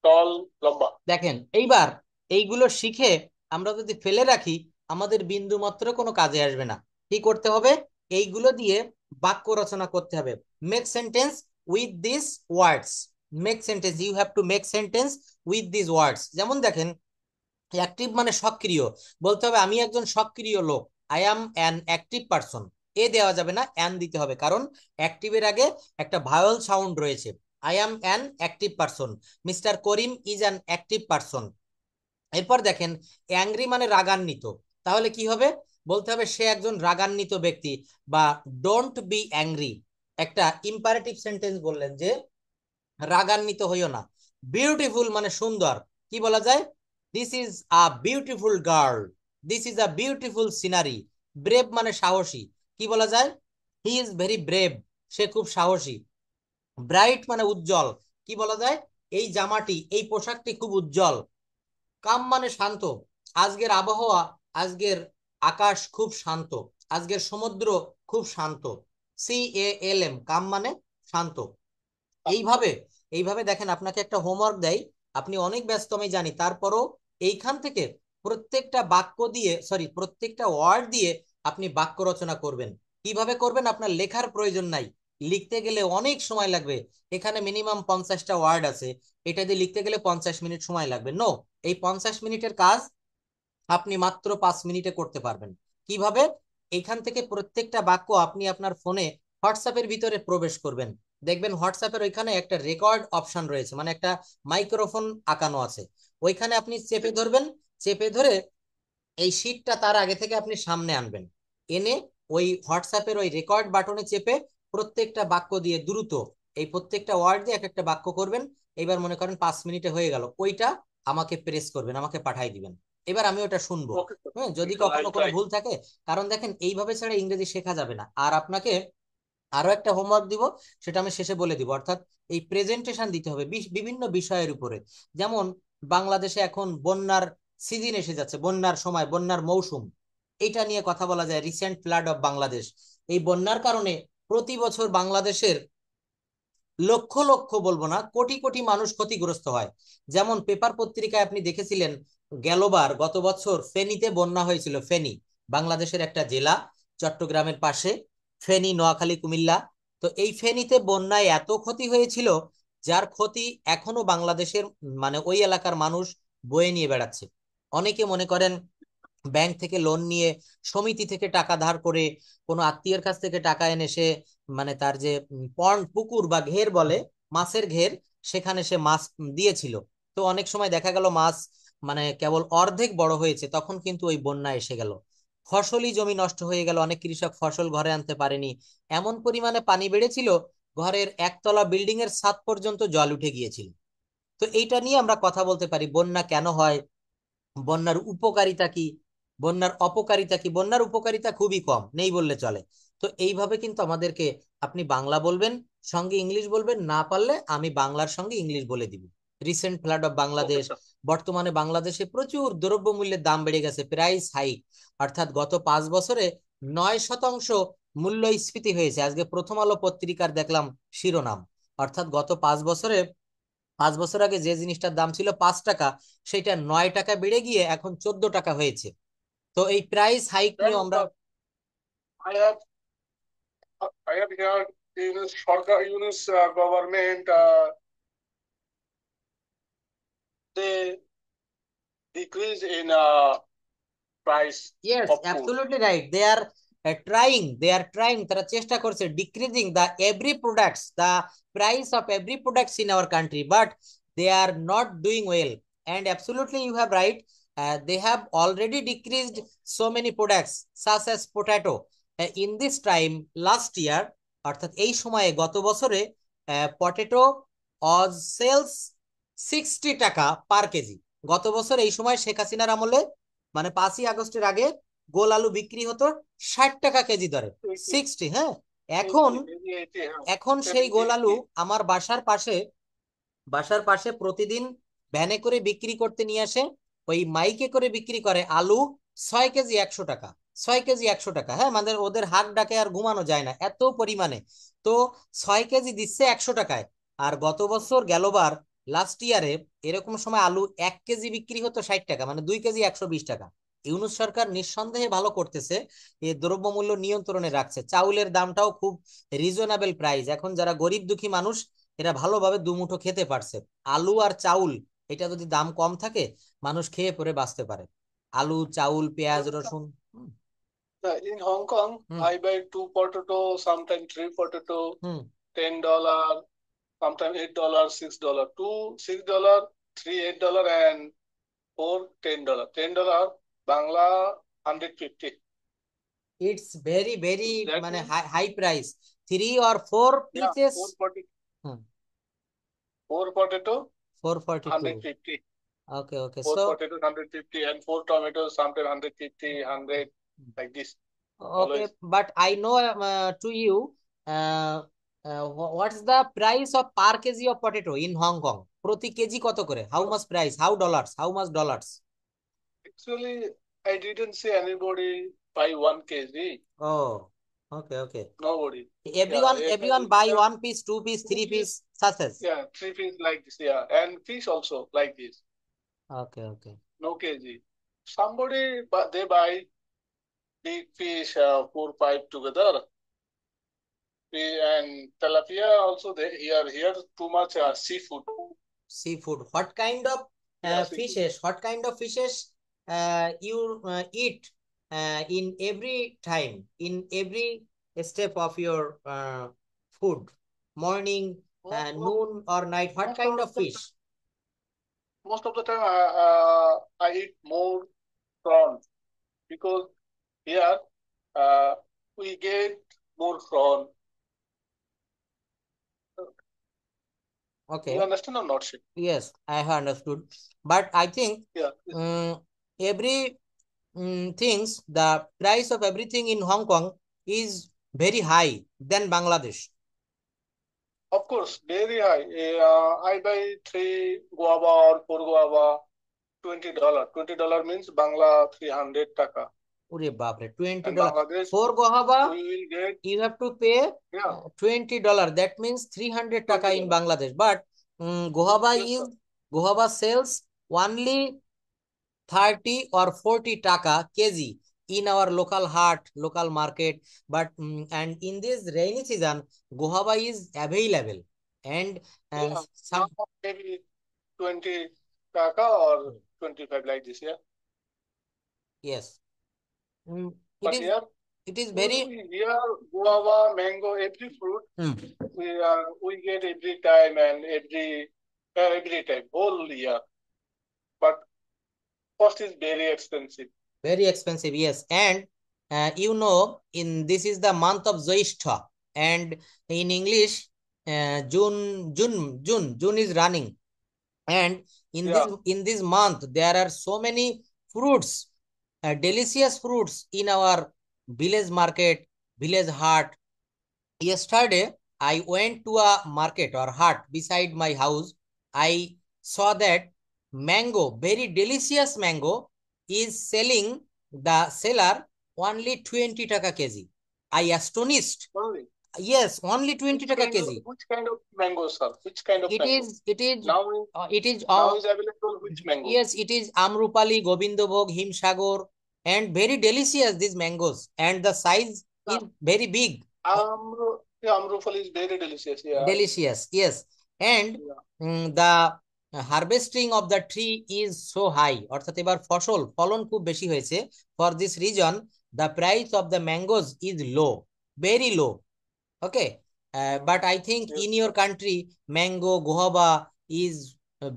টল লম্বা। দেখেন এইবার এইগুলো শিখে আমরা যদি ফেলে রাখি, আমাদের বিন্দু মাত্র কোনো কাজে আসবে না। কি করতে হবে? এইগুলো দিয়ে বাক্য রচনা করতে হবে। Make sentence with this words. Make sentence, you have to make sentence with this words. যেমন দেখেন অ্যাক্টিভ মানে সক্রিয়, বলতে হবে আমি একজন সক্রিয় লোক, I am an active person. এ দেওয়া যাবে না, অ্যান দিতে হবে, কারণ অ্যাক্টিভের আগে একটা ভাওয়েল সাউন্ড রয়েছে। I am an active person, mister Karim is an active person. এরপর দেখেন অ্যাংরি মানে রাগান্বিত, তাহলে কি হবে? বলতে হবে সে একজন রাগান্বিত ব্যক্তি, বা ডোন্ট বি অ্যাংরি। একটা ইম্পারেটিভ সেন্টেন্স বললেন যে রাগান্বিত হইও না। বিউটিফুল মানে সুন্দর, কি বলা যায়? This is a beautiful girl, this is a beautiful scenery. Brave মানে সাহসী, কি বলা যায়? হি ইজ ভেরি ব্রেভ, সে খুব সাহসী। ব্রাইট মানে উজ্জ্বল, কি বলা যায়? এই জামাটি, এই পোশাকটি খুব উজ্জ্বল। কাম মানে শান্ত, আজকের আবহাওয়া, আজকের আকাশ খুব শান্ত, আজকের সমুদ্র খুব শান্ত। CALM, কাম মানে শান্ত। এইভাবে এইভাবে দেখেন আপনাকে একটা হোমওয়ার্ক দেয়, আপনি অনেক ব্যস্ত আমি জানি, তারপরও এইখান থেকে প্রত্যেকটা বাক্য দিয়ে, সরি, প্রত্যেকটা ওয়ার্ড দিয়ে আপনি বাক্য রচনা করবেন। কিভাবে করবেন? আপনার লেখার প্রয়োজন নাই, লিখতে গেলে অনেক সময় লাগবে। এখানে মিনিমাম 50টা ওয়ার্ড আছে, এটা দিয়ে লিখতে গেলে 50 মিনিট সময় লাগবে। নো, এই 50 মিনিটের কাজ আপনি মাত্র 5 মিনিটে করতে পারবেন। কিভাবে? এইখান থেকে প্রত্যেকটা বাক্য আপনি আপনার ফোনে হোয়াটসঅ্যাপের ভিতরে প্রবেশ করবেন, দেখবেন হোয়াটসঅ্যাপের ওইখানে একটা রেকর্ড অপশন রয়েছে, মানে একটা মাইক্রোফোন আঁকানো আছে, ওইখানে আপনি চেপে ধরবেন। চেপে ধরে এই শীটটা তার আগে থেকে আপনি সামনে আনবেন, এনে ওই হোয়াটসঅ্যাপের ওই রেকর্ড বাটনে চেপে প্রত্যেকটা বাক্য দিয়ে দ্রুত এই প্রত্যেকটা ওয়ার্ড দিয়ে এক একটা বাক্য করবেন। এবার মনে করেন 5 মিনিটে হয়ে গেল, ওইটা আমাকে প্রেস করবেন, আমাকে পাঠাই দিবেন। এবার আমি ওটা শুনবো। Okay sir. হ্যাঁ, যদি আই কখনো কোনো ট্রাই। ভুল থাকে, কারণ দেখেন এইভাবে ছাড়া ইংরেজি শেখা যাবে না। আর আপনাকে আরো একটা হোমওয়ার্ক দিব, সেটা আমি শেষে বলে দিব। অর্থাৎ এই প্রেজেন্টেশন দিতে হবে বিভিন্ন বিষয়ের উপরে। যেমন বাংলাদেশে এখন বন্যার সিজন এসে যাচ্ছে, বন্যার সময়, বন্যার মৌসুম, এটা নিয়ে কথা বলা যায়। রিসেন্ট ফ্লাড অফ বাংলাদেশ, এই বন্যার কারণে প্রতি বছর বাংলাদেশের লক্ষ লক্ষ, বলবো না, কোটি কোটি মানুষ ক্ষতিগ্রস্ত হয়। যেমন পেপার পত্রিকায় আপনি দেখেছিলেন, গেলবার গত বছর ফেনীতে বন্যা হয়েছিল। ফেনী বাংলাদেশের একটা জেলা, চট্টগ্রামের পাশে। ফেনী, নোয়াখালী, কুমিল্লা। তো এই ফেনীতে বন্যায় এত ক্ষতি হয়েছিল, যার ক্ষতি এখনো বাংলাদেশের, মানে ওই এলাকার মানুষ বয়ে নিয়ে বেড়াচ্ছে। অনেকে মনে করেন ব্যাংক থেকে লোন নিয়ে, সমিতি থেকে টাকা ধার করে, কোনো আত্মীয়ের কাছ থেকে টাকা এনে সে, মানে তার যে পন্ড, পুকুর বা ঘের বলে, মাছের ঘের, সেখানে সে মাছ দিয়েছিল। তো অনেক সময় দেখা গেল মাছ মানে কেবল অর্ধেক বড় হয়েছে, তখন কিন্তু ওই বন্যা এসে গেল, ফসলি জমি নষ্ট হয়ে গেল, অনেক কৃষক ফসল ঘরে আনতে পারেনি। এমন পরিমাণে পানি বেড়েছিল, ঘরের একতলা বিল্ডিং এর ছাদ পর্যন্ত জল উঠে গিয়েছিল। তো এইটা নিয়ে আমরা কথা বলতে পারি, বন্যা কেন হয়, বন্যার উপকারিতা কি, বন্যার অপকারিতা কি। বন্যার উপকারিতা খুবই কম, নেই বললে চলে। তো এইভাবে কিন্তু আমাদেরকে, আপনি বাংলা বলবেন, সঙ্গে ইংলিশ বলবেন, না পারলে আমি বাংলার সঙ্গে ইংলিশ বলে দিব। Recent flood of okay Bangladesh, sir. বর্তমানে বাংলাদেশে প্রচুর দ্রব্যমূল্যের দাম বেড়ে গেছে, প্রাইস হাইক। অর্থাৎ গত 5 বছরে 9% মূল্যস্ফীতি হয়েছে। আজকে প্রথম আলো পত্রিকার দেখলাম শিরোনাম। অর্থাৎ গত 5 বছরে, 5 বছর আগে যে জিনিসটার দাম ছিল 5 টাকা, সেটা 9 টাকা বেড়ে গিয়ে এখন 14 টাকা হয়েছে। তো এই প্রাইস হাইক নিয়ে Then আমরা, I have I have heard Yunus Sarkar, Yunus government they decrease in price yes, of food. Absolutely right, they are trying, তারা চেষ্টা করছে decreasing the every products, the price of every products in our country, but they are not doing well. And absolutely you have right, they have already decreased so many products such as potato in this time last year। অর্থাৎ এই সময়ে, গত বছরে, potato অজ sales 60 টাকা পার KG. গত বছর এই সময় শেখ হাসিনার আমলে, মানে 5ই আগস্টের আগে, গোল আলু বিক্রি হতো 60 টাকা কেজি দরে। 80, 60, হ্যাঁ। এখন 80, maybe 80, এখন সেই 70, গোল আলু 80. আমার বাসার পাশে প্রতিদিন ভ্যানে করে বিক্রি করতে নিয়ে আসে, ওই মাইকে করে বিক্রি করে আলু 6 কেজি 100 টাকা। 6 কেজি 100 টাকা, হ্যাঁ, মানে ওদের হাক ডাকে আর ঘুমানো যায় না এত পরিমাণে। তো 6 কেজি দিচ্ছে 100 টাকায়। আর গত বছর গেলবার, লাস্ট ইয়ারে, এরকম সময় আলু 1 কেজি বিক্রি হতো 60 টাকা, মানে 2 কেজি 120 টাকা। ইউনূস সরকার নিঃসন্দেহে ভালো করতেছে, এই দ্রব্যমূল্য নিয়ন্ত্রণে রাখছে। চাউলের দামটাও খুব রিজনেবল প্রাইস, এখন যারা গরিব দুঃখী মানুষ, এরা ভালোভাবে দুমুঠো খেতে পারছে। আলু আর চাউল, এটা যদি দাম কম থাকে, মানুষ খেয়ে পরে বাঁচতে পারে। আলু, চাউল, পেঁয়াজ, রসুন। হুম। In Hong Kong, hmm. I buy two potato, sometimes three potato, hmm. $10, sometimes $8, $6, two $6, three $8, and 4 $10. $10 Bangla 150. It's very That মানে means high price. 3 or 4 yeah, pieces. 4 potato, Hmm, 4 potato 442. 150. Okay, Four so potatoes 150 and 4 tomatoes sometimes 150, 100 like this. okay, Always. but I know to you uh, what's the price of per kg of potato in Hong Kong? প্রতি KG কত করে? How So much price? How dollars? How much dollars? actually, I didn't see anybody buy 1 kg. Oh, okay. Nobody. Yeah, Everyone buy one piece, two piece, three 2 piece. piece, such as. Yeah, 3 piece like this. Yeah, and fish also like this. Okay. No kg. Somebody, but they buy big fish, 4, 5 together. And tilapia also. They here too much seafood. Seafood. What kind of Yeah, seafood. fishes? What kind of fishes you eat in every time, in every step of your food? Morning, noon, or night? What kind of fish? Most of the time, I eat more prawn because here we get more prawn. You Okay. understand or not, Shiv? Yes, I have understood. But I think Yeah. every things, the price of everything in Hong Kong is very high than Bangladesh. Of course, very high. I buy 3 guava or 4 guava, $20. $20 means Bangla 300 taka. Ure baapre, And $20. Bangladesh, For guava, we will get you have to pay yeah $20. That means 300 taka in $20. Bangladesh. But guava Yes, sir. guava sells only 30 or 40 taka kg in our local haat, local market. But and in this rainy season, guava is available. And Yeah, some now maybe 20 taka or 25 like this. Yeah, yes, Mm, it but is here it is very here guava, mango, every fruit mm, we get every time and every time whole year. But cost is very expensive. very expensive. Yes, and in this is the month of Zoishtha, and in English, June is running, and Yeah. in this month there are so many fruits, delicious fruits in our village market, village haat. Yesterday, I went to a market or hut beside my house. I saw that mango, very delicious mango, is selling the seller only 20 taka kg. I astonished. Only. Yes, only 20 taka kg. Which kind of mango, sir? Which kind of It mango? is, it is, Now, it is, now is available which mango? yes, it is Amrupali, Govindobhog, Himsagar, and very delicious these mangoes. And the size Yeah. is very big. Yeah, Amrufal is very delicious. Yeah. Delicious, yes. And Yeah. the harvesting of the tree is so high, অর্থাৎ এবার ফলন খুব বেশি হয়েছে. For this reason, the price of the mangoes is low, very low. Okay, but I think Yes. in your country, mango, guava is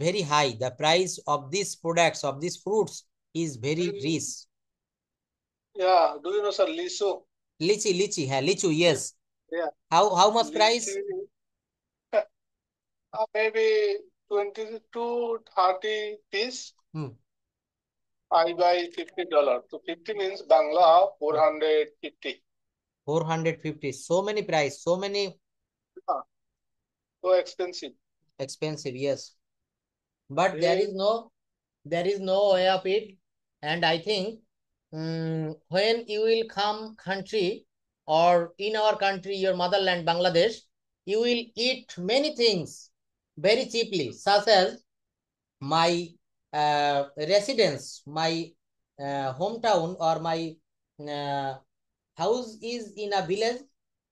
very high. The price of these products, of these fruits, is very rich. Yeah. Do you know, sir, liso? Lychee, lichu, yes. Yeah. How much price? Lychee, maybe 20 to 30 piece. I buy $50. So 50 means Bangla 450. 450. So many price, so many Yeah. So expensive. expensive, yes. But They, there is no way of it. And I think when you will come country, or in our country, your motherland, Bangladesh, you will eat many things very cheaply, such as my residence, my hometown, or my uh, house is in a village,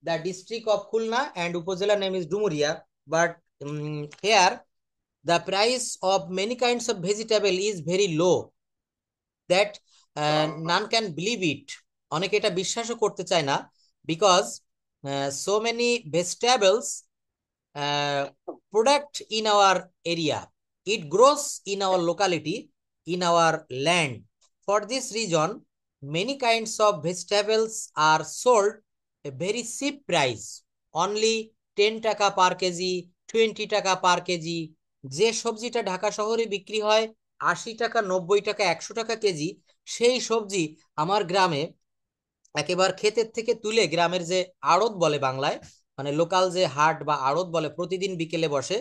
the district of Khulna, and Upazila name is Dumuria. But here, the price of many kinds of vegetable is very low, that none can believe it. অনেকে এটা বিশ্বাসও করতে চায় না, because so many vegetables product in our area, it grows in our locality, in our land. For this reason, many kinds of vegetables are sold a very cheap price, only 10 টাকা পার KG, 20 টাকা পার KG. যে সবজিটা ঢাকা শহরে বিক্রি হয় 80 টাকা, 90 টাকা, 100 টাকা কেজি, সেই সবজি আমার গ্রামে একেবারে ক্ষেতের থেকে তুলে গ্রামের যে আড়ত বলে বাংলায়, মানে লোকাল যে হাট বা আড়ত বলে, প্রতিদিন বিকেলে বসে,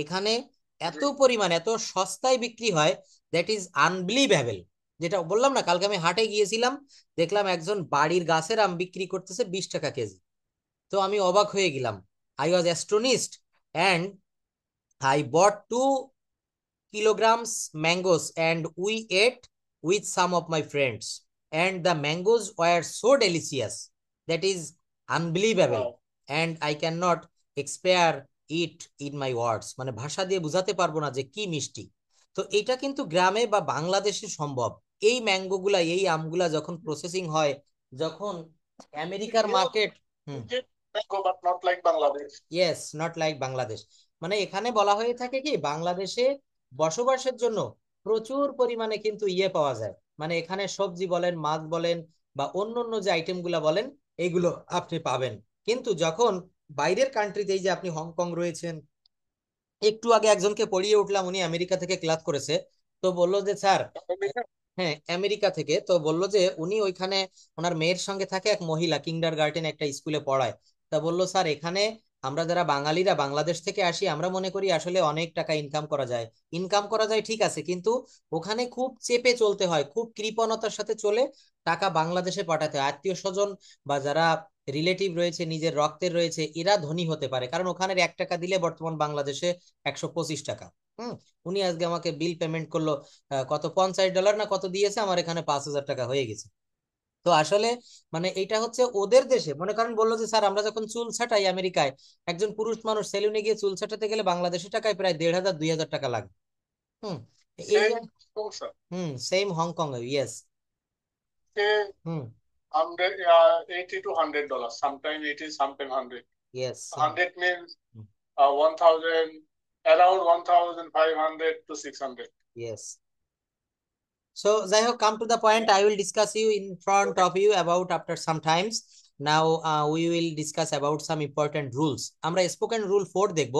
এখানে জি। এত পরিমাণ এত সস্তায় বিক্রি হয়, দ্যাট ইজ আনবিলিভেবল। যেটা বললাম না, কালকে আমি হাটে গিয়েছিলাম, দেখলাম একজন বাড়ির গাছের আম বিক্রি করতেছে 20 টাকা কেজি। তো আমি অবাক হয়ে গেলাম, I was astonished, and I bought 2 kilograms mangoes and we ate with some of my friends, and the mangoes were so delicious, that is unbelievable, Wow. and I cannot express it in my words, মানে ভাষা দিয়ে বোঝাতে পারবো না যে কি মিষ্টি। তো এটা কিন্তু গ্রামে বা বাংলাদেশে সম্ভব। এই ম্যাঙ্গো গুলা, এই আমগুলা যখন প্রসেসিং হয়, যখন আমেরিকার Here market. we hmm. get mango, but not like Bangladesh. Yes, not like Bangladesh. মানে এখানে বলা হয়ে থাকে কি, বাংলাদেশে বসবাসের জন্য প্রচুর পরিমাণে কিন্তু ইয়ে পাওয়া যায়, মানে এখানে সবজি বলেন, মাছ বলেন, বা অন্য অন্য যে আইটেম গুলা বলেন, এইগুলো আপনি পাবেন। কিন্তু যখন বাইরের কান্ট্রিতে, এই যে আপনি হংকং রয়েছেন, একটু আগে একজনকে পড়িয়ে উঠলাম, উনি আমেরিকা থেকে ক্লাস করেছে, তো বললো যে স্যার, হ্যাঁ আমেরিকা থেকে, তো বললো যে উনি ওইখানে ওনার মেয়ের সঙ্গে থাকে, এক মহিলা কিন্ডার গার্ডেন একটা স্কুলে পড়ায়। তা বললো স্যার, এখানে আমরা যারা বাঙালিরা বাংলাদেশ থেকে আসি, আমরা মনে করি আসলে অনেক টাকা ইনকাম করা যায়। ইনকাম করা যায় ঠিক আছে, কিন্তু ওখানে খুব চেপে চলতে হয়, খুব কৃপণতার সাথে চলে টাকা বাংলাদেশে পাঠাতে হয়। আত্মীয় স্বজন বা যারা রিলেটিভ রয়েছে, নিজের রক্তের রয়েছে, এরা ধনী হতে পারে, কারণ ওখানের 1 টাকা দিলে বর্তমান বাংলাদেশে 125 টাকা। হুম। উনি আজকে আমাকে বিল পেমেন্ট করলো, কত $50 না কত দিয়েছে, আমার এখানে 5,000 টাকা হয়ে গেছে। তো আসলে মানে এটা হচ্ছে ওদের দেশে, মনে করেন বললো যে স্যার, আমরা যখন চুল ছাটাই আমেরিকায়, একজন পুরুষ মানুষ সেলুনে গিয়ে চুল ছাটাতে গেলে বাংলাদেশি টাকায় প্রায় 1,500 2,000 টাকা লাগে। হুম। এই যে, Same also. Same Hong Kong, yes. Say hmm. 80 to $100. Sometimes 80, sometimes 100. Yes, same. 100 means 1,000, around 1,500 to 600. Yes. So, যাই হোক, come to the point. I will discuss you in front of you about after some times. Now, we will discuss about some important rules. আমরা spoken rule 4 দেখব।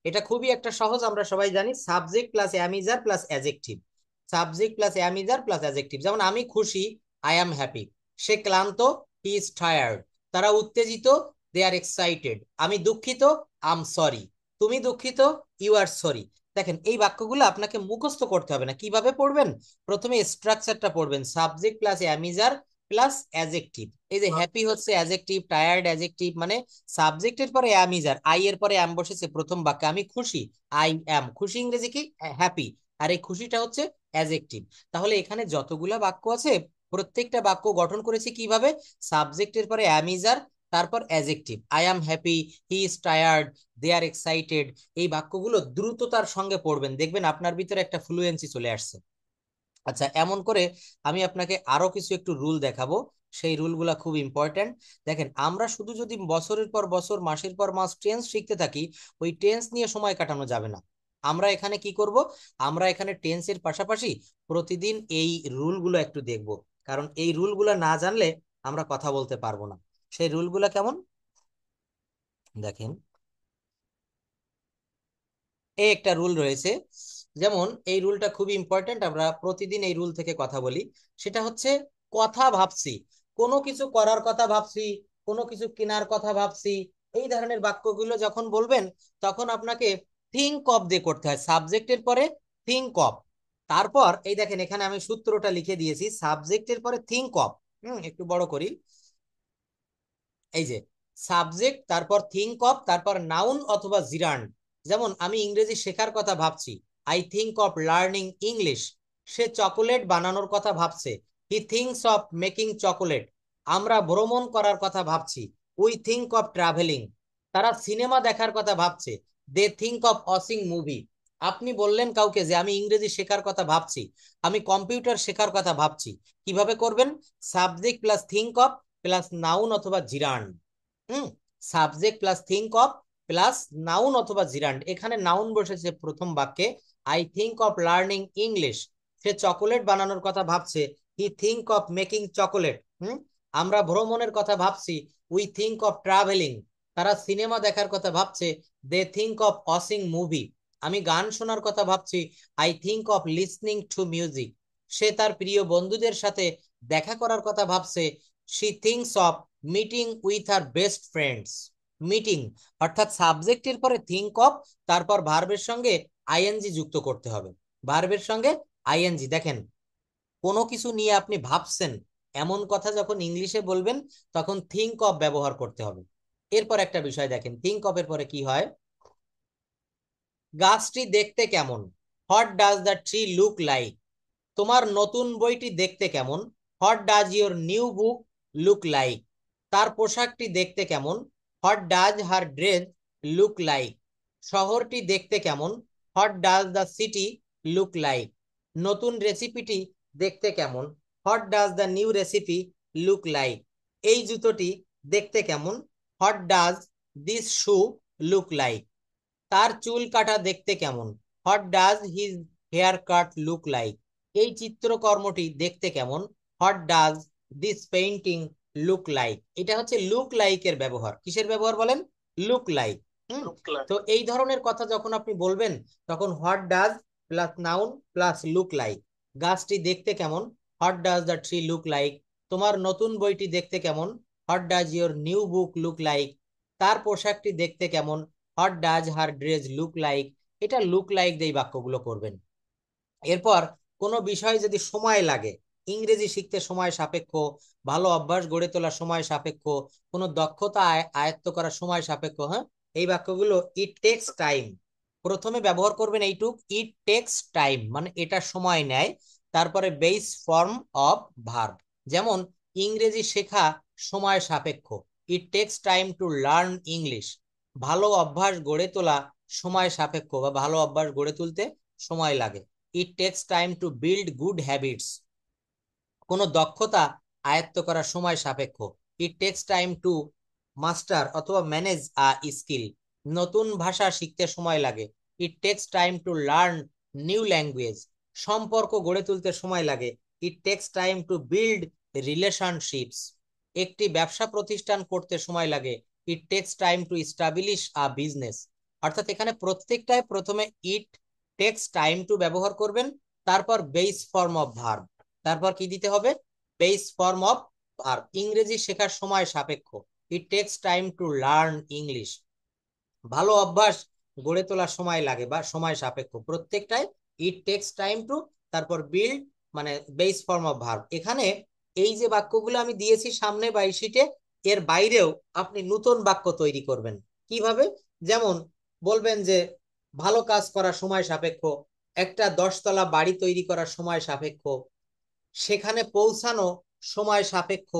এটা খুবই একটা সহজ, আমরা সবাই জানি, subject plus am is are plus adjective. Subject plus am is are plus adjective. যেমন আমি খুশি, আই অ্যাম হ্যাপি। সে ক্লান্ত, হি ইজ টায়ার্ড। তারা উত্তেজিত, দে আর এক্সাইটেড। আমি দুঃখিত, আম সরি। তুমি দুঃখিত, ইউ আর সরি। দেখেন, এই বাক্যগুলো আপনাকে মুখস্থ করতে হবে না। কিভাবে পড়বেন? প্রথমে স্ট্রাকচারটা পড়বেন, subject plus am is are plus adjective. এই যে হ্যাপি হচ্ছে অ্যাডজেক্টিভ, টায়ার্ড অ্যাডজেক্টিভ, মানে সাবজেক্টের পরে অ্যামিজার, আই এর পরে অ্যাম বসেছে প্রথম বাক্যে। আমি খুশি, আই অ্যাম খুশি, ইংরেজি কি? হ্যাপি। আর এই খুশিটা হচ্ছে অ্যাডজেক্টিভ। তাহলে এখানে যতগুলা বাক্য আছে, প্রত্যেকটা বাক্য গঠন করেছি কিভাবে? সাবজেক্টের পরে অ্যামিজার, তারপর adjective. I am happy, he is tired, they are excited. এই বাক্যগুলো দ্রুততার সঙ্গে পড়বেন, দেখবেন আপনার ভিতরে একটা ফ্লুয়েন্সি চলে আসছে। আচ্ছা, এমন করে আমি আপনাকে আরো কিছু একটু রুল দেখাবো, সেই রুলগুলা খুব ইম্পর্ট্যান্ট। দেখেন, আমরা শুধু যদি বছরের পর বছর, মাসের পর মাস টেন্স শিখতে থাকি, ওই টেন্স নিয়ে সময় কাটানো যাবে না। আমরা এখানে কি করব? আমরা এখানে টেন্সের পাশাপাশি প্রতিদিন এই রুলগুলো একটু দেখব, কারণ এই রুলগুলো না জানলে আমরা কথা বলতে পারবো না। সেই রুলগুলা কেমন দেখেন, এই একটা রুল রয়েছে। যেমন এই রুলটা খুবই ইম্পর্টেন্ট, আমরা প্রতিদিন এই রুল থেকে কথা বলি। সেটা হচ্ছে, কথা ভাবছি, কোনো কিছু করার কথা ভাবছি, কোনো কিছু কেনার কথা ভাবছি, এই ধরনের বাক্যগুলো যখন বলবেন, তখন আপনাকে থিঙ্ক অফ দিয়ে করতে হয়। সাবজেক্টের পরে থিঙ্ক অফ, তারপর এই দেখেন এখানে আমি সূত্রটা লিখে দিয়েছি, সাবজেক্টের পরে থিঙ্ক অফ। একটু বড় করি, এই যে সাবজেক্ট, তারপর থিঙ্ক অফ, তারপর নাউন অথবা জিরান্ড। যেমন আমি ইংরেজি শেখার কথা ভাবছি, I think of learning English. সে চকোলেট বানানোর কথা ভাবছে, he thinks of making chocolate. আমরা ভ্রমণ করার কথা ভাবছি, উই থিঙ্ক অফ ট্রাভেলিং। তারা সিনেমা দেখার কথা ভাবছে, they think of watching movie. আপনি বললেন কাউকে যে আমি ইংরেজি শেখার কথা ভাবছি, আমি কম্পিউটার শেখার কথা ভাবছি, কিভাবে করবেন? Subject plus think of plus noun অথবা gerund. Hmm. Subject plus think of plus noun অথবা জিরান্ড। এখানে নাউন বসেছে প্রথম বাক্যে, I think of learning English. সে চকোলেট বানানোর কথা ভাবছে, he think of making chocolate. আমরা ভ্রমণের কথা ভাবছি, উই থিঙ্ক অফ ট্রাভেলিং। তারা সিনেমা দেখার কথা ভাবছে, they think of watching movie. আমি গান শোনার কথা ভাবছি, I think of listening to music. সে তার প্রিয় বন্ধুদের সাথে দেখা করার কথা ভাবছে, she thinks of meeting with her best friends. Meeting অর্থাৎ সাবজেক্টের পরে থিঙ্ক অফ, তারপর ভার্বের সঙ্গে আইএনজি যুক্ত করতে হবে। ভার্বের সঙ্গে আইএনজি। দেখেন, কোনো কিছু নিয়ে আপনি ভাবছেন এমন কথা যখন ইংলিশে বলবেন তখন থিঙ্ক অফ ব্যবহার করতে হবে। এরপর একটা বিষয় দেখেন, থিঙ্ক অফ এর পরে কি হয়। গাছটি দেখতে কেমন, what does the tree look like. তোমার নতুন বইটি দেখতে কেমন, what does your new book look like. তার পোশাকটি দেখতে কেমন, what does her dress look like. শহরটি দেখতে কেমন, what does the city look like. নতুন রেসিপিটি দেখতে কেমন, what does the new recipe look like. এই জুতোটি দেখতে কেমন, what does this shoe look like. তার চুল কাটা দেখতে কেমন, what does his hair cut look like. এই চিত্রকর্মটি দেখতে কেমন, what does this painting look like. এটা হচ্ছে লুক লাইক এর ব্যবহার। কিসের ব্যবহার বলেন, লুক লাইক। তো এই ধরনের কথা যখন আপনি বলবেন তখন what does plus noun plus look like. গাছটি দেখতে কেমন, what does the tree look like. তোমার নতুন বইটি দেখতে কেমন, what does your new book look like. তার পোশাকটি দেখতে কেমন, what does her dress look like. এটা লুক লাইক দিয়ে বাক্যগুলো করবেন। এরপর কোনো বিষয় যদি সময় লাগে, ইংরেজি শিখতে সময় সাপেক্ষ, ভালো অভ্যাস গড়ে তোলার সময় সাপেক্ষ, কোনো দক্ষতা আয়ত্ত করার সময় সাপেক্ষ, হ্যাঁ, এই বাক্যগুলো ইট টেক্স টাইম। প্রথমে ব্যবহার করবেন এইটুক, ইট টেক্স টাইম মানে এটা সময় নেয়। তারপরে বেস ফর্ম অফ ভার্ব, যেমন ইংরেজি শেখা সময় সাপেক্ষ, ইট takes time two learn English. ভালো অভ্যাস গড়ে তোলা সময় সাপেক্ষ বা ভালো অভ্যাস গড়ে তুলতে সময় লাগে, ইট takes time to build good habits. কোনো দক্ষতা আয়ত্ত করার সময় সাপেক্ষ, ইট টেক্স টাইম টু মাস্টার অথবা ম্যানেজ আ স্কিল। নতুন ভাষা শিখতে সময় লাগে, ইট takes time to learn new language. সম্পর্ক গড়ে তুলতে সময় লাগে, ইট takes time to build relationships. একটি ব্যবসা প্রতিষ্ঠান করতে সময় লাগে, ইট takes time to establish a business. অর্থাৎ এখানে প্রত্যেকটায় প্রথমে ইট টেক্স টাইম টু ব্যবহার করবেন, তারপর বেস ফর্ম অফ ভার্ব, তারপর কি দিতে হবে, বেস ফর্ম অফ ভার্ব। ইংরেজি শেখার সময় সাপেক্ষ, ইট takes time two learn English. ভালো অভ্যাস গড়ে তোলার সময় লাগে বা সময় সাপেক্ষ, প্রত্যেকটাই ইট টেক্স টাইম টু, তারপর বিল্ড মানে বেস ফর্ম অফ ভার্ব। এখানে এই যে বাক্যগুলো আমি দিয়েছি সামনে বা এই শিটে, এর বাইরেও আপনি নতুন বাক্য তৈরি করবেন। কিভাবে, যেমন বলবেন যে ভালো কাজ করার সময় সাপেক্ষ, একটা 10 তলা বাড়ি তৈরি করার সময় সাপেক্ষ, সেখানে পৌঁছানো সময় সাপেক্ষ।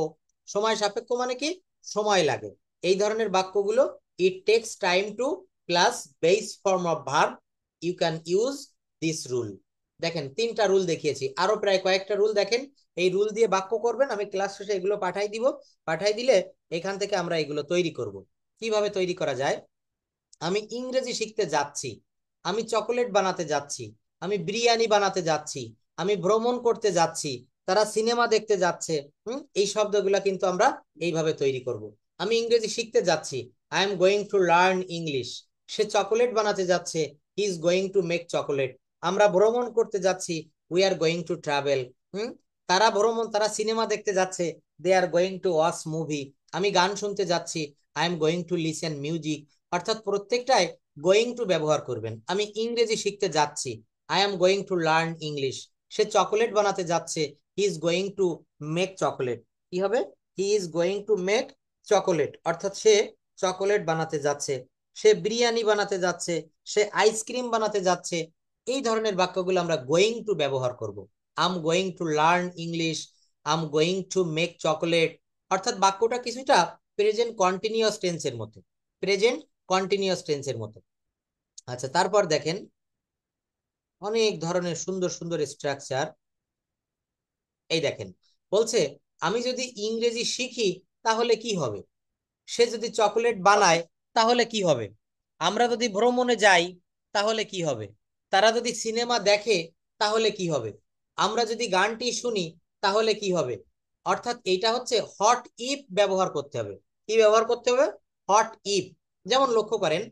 সময় সাপেক্ষ মানে কি, সময় লাগে। এই ধরনের বাক্যগুলো it takes time to plus base form of verb, you can use this rule. দেখেন 3টা রুল দেখিয়েছি, আরো প্রায় কয়েকটা রুল দেখেন। এই রুল দিয়ে বাক্য করবেন, আমি ক্লাস শেষে এগুলো পাঠাই দিব। পাঠাই দিলে এখান থেকে আমরা এগুলো তৈরি করব। কিভাবে তৈরি করা যায়, আমি ইংরেজি শিখতে যাচ্ছি, আমি চকোলেট বানাতে যাচ্ছি, আমি বিরিয়ানি বানাতে যাচ্ছি, আমি ভ্রমণ করতে যাচ্ছি, তারা সিনেমা দেখতে যাচ্ছে। এই শব্দগুলা কিন্তু আমরা এইভাবে তৈরি করব। আমি ইংরেজি শিখতে যাচ্ছি, I am going to learn English. সে চকোলেট বানাতে যাচ্ছে, he is going to make chocolate. আমরা ভ্রমণ করতে যাচ্ছি, we are going to travel. তারা সিনেমা দেখতে যাচ্ছে, they are going to watch movie. আমি গান শুনতে যাচ্ছি, I am going to listen music. অর্থাৎ প্রত্যেকটাই গোয়িং টু ব্যবহার করবেন। আমি ইংরেজি শিখতে যাচ্ছি, I am going to learn English. সে চকোলেট বানাতে যাচ্ছে, he is going to make chocolate. কি হবে, হি is going to make chocolate, অর্থাৎ সে চকোলেট বানাতে যাচ্ছে। সে বিরিয়ানি বানাতে যাচ্ছে, সে আইসক্রিম বানাতে যাচ্ছে। এই ধরনের বাক্যগুলো আমরা গোয়িং টু ব্যবহার করব। I'm going to learn English, I'm going to make chocolate. অর্থাৎ বাক্যটা কিছুটা প্রেজেন্ট কন্টিনিউয়াস টেন্সের মতো, প্রেজেন্ট কন্টিনিউয়াস টেন্সের মতো। আচ্ছা, তারপর দেখেন অনেক ধরনের সুন্দর সুন্দর স্ট্রাকচার। এই দেখেন, বলছে আমি যদি ইংরেজি শিখি তাহলে কি হবে, সে যদি চকোলেট বানায় তাহলে কি হবে, আমরা যদি ভ্রমণে যাই তাহলে কি হবে, তারা যদি সিনেমা দেখে তাহলে কি হবে। আমরা যদি গানটি শুনি তাহলে কি হবে? অর্থাৎ এইটা হচ্ছে হট ইফ ব্যবহার করতে হবে। কি ব্যবহার করতে হবে? What if. যেমন লক্ষ্য করেন,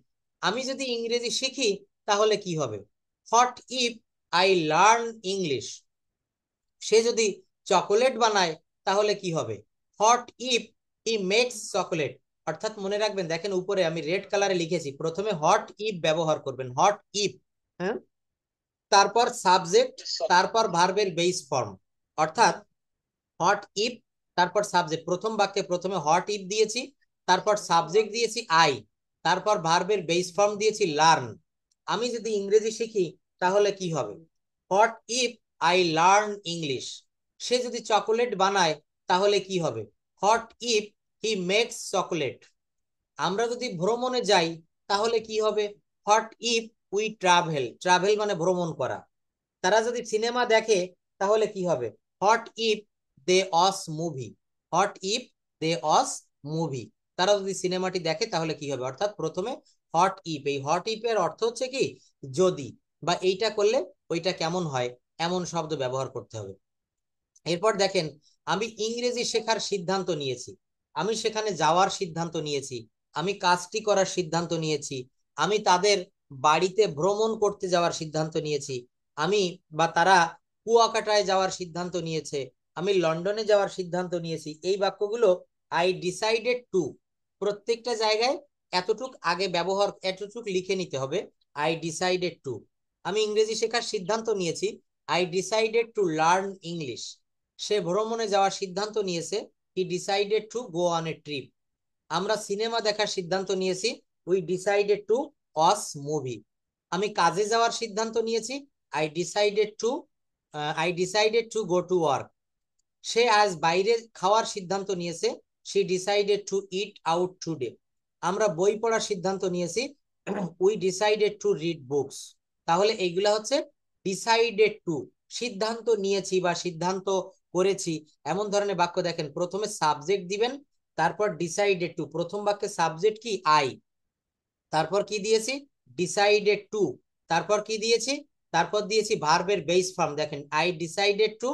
আমি যদি ইংরেজি শিখি তাহলে কি হবে? What if I learn English. সে যদি চকোলেট বানায় তাহলে কি হবে? What if he makes chocolate. অর্থাৎ মনে রাখবেন, দেখেন উপরে আমি রেড কালারে লিখেছি, প্রথমে হট ইফ ব্যবহার করবেন, হট ইফ, হ্যাঁ, তারপর সাবজেক্ট, তারপর ভার্বের বেস ফর্ম। অর্থাৎ হট ইফ, তারপর সাবজেক্ট, প্রথম বাক্যে প্রথমে হট ইফ দিয়েছি, তারপর সাবজেক্ট দিয়েছি আই, তারপর ভার্বের বেস ফর্ম দিয়েছি লার্ন। আমি যদি ইংরেজি শিখি তাহলে কি হবে? What if I learn English. সে যদি চকোলেট বানায় তাহলে কি হবে? What if he makes chocolate. আমরা যদি ভ্রমণে যাই তাহলে কি হবে? What if we travel. Travel মানে ভ্রমণ করা। তারা যদি সিনেমা দেখে তাহলে কি হবে? হট ইফ দে অস মুভি। হট ইফ দে অস মুভি। তারা যদি সিনেমাটি দেখে তাহলে কি হবে? অর্থাৎ প্রথমে হট ইফ, এই হট ইফ এর অর্থ হচ্ছে কি, যদি বা এইটা করলে ওইটা কেমন হয়, এমন শব্দ ব্যবহার করতে হবে। এরপর দেখেন, আমি ইংরেজি শেখার সিদ্ধান্ত নিয়েছি, আমি সেখানে যাওয়ার সিদ্ধান্ত নিয়েছি, আমি কাজটি করার সিদ্ধান্ত নিয়েছি, আমি তাদের বাড়িতে ভ্রমণ করতে যাওয়ার সিদ্ধান্ত নিয়েছি, আমি বা তারা কুয়াকাটায় যাওয়ার সিদ্ধান্ত নিয়েছে, আমি লন্ডনে যাওয়ার সিদ্ধান্ত নিয়েছি। এই বাক্যগুলো আই ডিসাইডেড টু, প্রত্যেকটা জায়গায় এতটুক আগে ব্যবহার, এতটুক লিখে নিতে হবে, আই ডিসাইডেড টু। আমি ইংরেজি শেখার সিদ্ধান্ত নিয়েছি, I decided to learn English. সে ভ্রমণে যাওয়ার সিদ্ধান্ত নিয়েছে, he decided to go on a trip. আমরা সিনেমা দেখার সিদ্ধান্ত নিয়েছি, we decided to watch movie. আমি কাজে যাওয়ার সিদ্ধান্ত নিয়েছি, I decided to go to work. সে আজ বাইরে খাওয়ার সিদ্ধান্ত নিয়েছে, she decided to eat out today. আমরা বই পড়ার সিদ্ধান্ত নিয়েছি, we decided to read books. তাহলে এইগুলা হচ্ছে ডিসাইডেড টু, সিদ্ধান্ত নিয়েছি বা সিদ্ধান্ত করেছি, এমন ধরনের বাক্য। দেখেন প্রথমে সাবজেক্ট দিবেন, তারপর ডিসাইডেড টু, প্রথম বাক্যে সাবজেক্ট কি আই, তারপর কি দিয়েছি? ডিসাইডেড টু, তারপর কি দিয়েছি? তারপর দিয়েছি ভার্বের বেস ফর্ম। দেখেন I decided to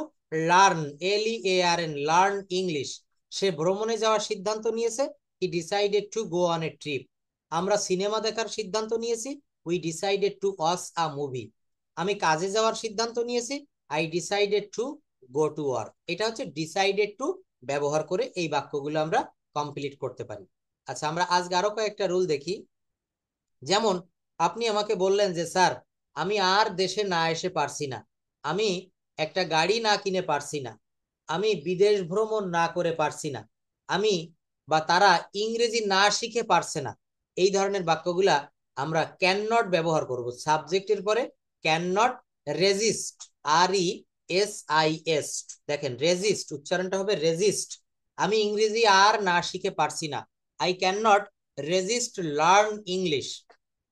learn, LEARN, learn English. সে ভ্রমণে যাওয়ার সিদ্ধান্ত নিয়েছে, he decided to go on a trip. আমরা সিনেমা দেখার সিদ্ধান্ত নিয়েছি, we decided to watch a movie. আমি কাজে যাওয়ার সিদ্ধান্ত নিয়েছি, I decided to go to work. এটা হচ্ছে ডিসাইডেড টু ব্যবহার করে এই বাক্যগুলো আমরা কমপ্লিট করতে পারি। আচ্ছা, আমরা আজকে আরো কয়েকটা রুল দেখি। যেমন আপনি আমাকে বললেন যে স্যার, আমি আর দেশে না এসে পারছি না, আমি একটা গাড়ি না কিনে পারছি না, আমি বিদেশ ভ্রমণ না করে পারছি না, আমি বা তারা ইংরেজি না শিখে পারছে না। এই ধরনের বাক্যগুলা আমরা ক্যান নট ব্যবহার করব। সাবজেক্টের পরে ক্যান নট, রেজিস্ট, RESIST। দেখেন রেজিস্ট উচ্চারণটা হবে রেজিস্ট। আমি ইংরেজি আর না শিখে পারছি না, I can not resist learn English.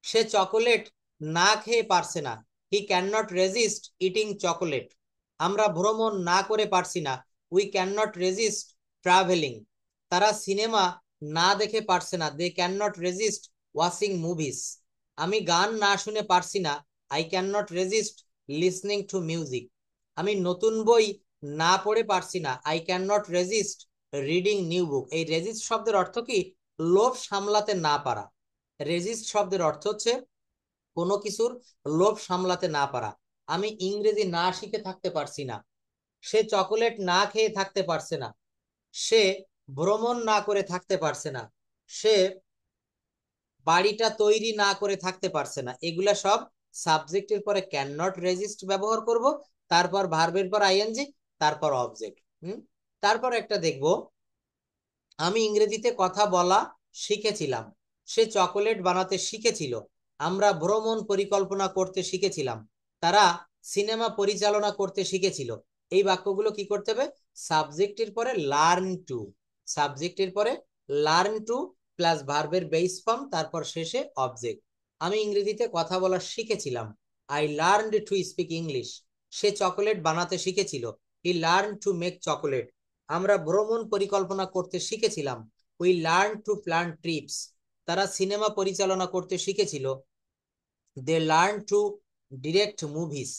সে চকোলেট না খেয়ে পারছে না, he can not resist eating chocolate. আমরা ভ্রমণ না করে পারছি না, we can not resist travelling. তারা সিনেমা না দেখে পারছে না, they can not resist watching movies. আমি গান না শুনে পারছি না, I can not resist listening to music. আমি নতুন বই না পড়ে পারছি না, I can not resist reading new book. এই রেজিস্ট শব্দের অর্থ কি? লোভ সামলাতে না পারা। রেজিস্ট শব্দের অর্থ হচ্ছে কোনো কিছুর লোভ সামলাতে না পারা। আমি ইংরেজি না শিখে থাকতে পারছি না, সে চকোলেট না খেয়ে থাকতে পারছে না, সে ভ্রমণ না করে থাকতে পারছে না, সে বাড়িটা তৈরি না করে থাকতে পারছে না। এগুলা সব সাবজেক্টের পরে ক্যান নট রেজিস্ট ব্যবহার করব, তারপর ভার্বের পর আইএনজি, তারপর অবজেক্ট। তারপর একটা দেখব, আমি ইংরেজিতে কথা বলা শিখেছিলাম, সে চকোলেট বানাতে শিখেছিল, আমরা ভ্রমণ পরিকল্পনা করতে শিখেছিলাম, তারা সিনেমা পরিচালনা করতে শিখেছিল। এই বাক্যগুলো কি করতে হবে? সাবজেক্টের পরে লার্ন টু, সাবজেক্টের পরে লার্ন টু প্লাস ভার্বের বেস ফর্ম, তারপর শেষে অবজেক্ট। আমি ইংরেজিতে কথা বলা শিখেছিলাম, I learned to speak English. সে চকোলেট বানাতে শিখেছিল, he learn to make chocolate. আমরা ভ্রমণ পরিকল্পনা করতে শিখেছিলাম, we learn to plan trips. তারা সিনেমা পরিচালনা করতে শিখেছিল, they learn to direct movies.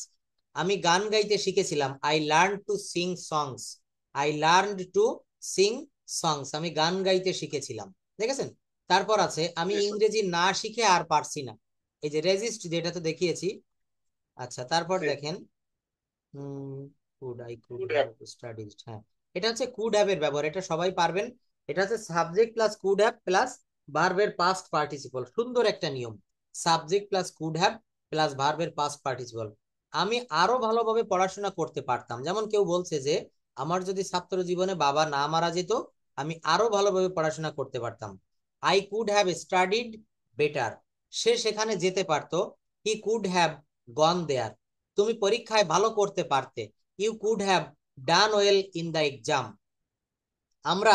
আমি গান গাইতে শিখেছিলাম, I learn to sing songs. I learn to sing songs, আমি গান গাইতে শিখেছিলাম। দেখেছেন? তারপর আছে আমি জি স্যার। ইংরেজি না শিখে আর পারছি না, এই যে রেজিস্ট যেটা তো দেখিয়েছি। আচ্ছা, তারপর জি। দেখেন could good have. Have studies. হ্যাঁ, এটা হচ্ছে কুড হ্যাভ এর ব্যবহার, এটা সবাই পারবেন। এটা হচ্ছে subject plus could have plus ভার্বের পাস্ট পার্টিসিপল, সুন্দর একটা নিয়ম। Subject plus could have plus ভার্বের পাস্ট পার্টিসিপল। আমি আরো ভালোভাবে পড়াশোনা করতে পারতাম, যেমন কেউ বলছে যে আমার যদি ছাত্র জীবনে বাবা না মারা যেত, আমি আরো ভালোভাবে পড়াশোনা করতে পারতাম। I could have studied better, সে সেখানে যেতে পারতো। হি কুড হ্যাভ গন দেয়ার, তুমি পরীক্ষায় ভালো করতে পারতে। You could have done well in the exam, আমরা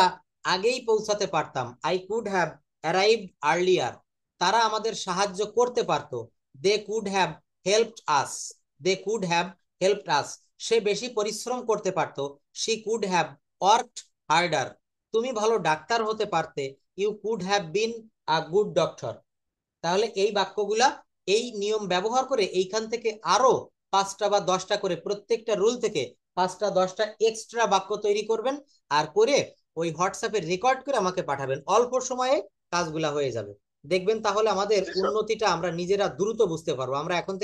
আগেই পৌঁছাতে পারতাম। I could have arrived earlier, তারা আমাদের সাহায্য করতে পারতো। They could have helped us, they could have helped us, সে বেশি পরিশ্রম করতে পারতো। She could have worked harder, তুমি ভালো ডাক্তার হতে পারতে। You could have been a good doctor. তাহলে এই বাক্যগুলা, এই নিয়ম ব্যবহার করে এইখান থেকে আরো 5টা বা 10টা করে, প্রত্যেকটা রুল থেকে 5টা 10টা এক্সট্রা বাক্য তৈরি করবেন, আর করে ওই হোয়াটসঅ্যাপে রেকর্ড করে আমাকে পাঠাবেন। অল্প সময়ে কাজগুলা হয়ে যাবে, দেখবেন তাহলে আমাদের জি স্যার। উন্নতিটা আমরা নিজেরা দ্রুত বুঝতে পারবো। আমরা এখন থেকে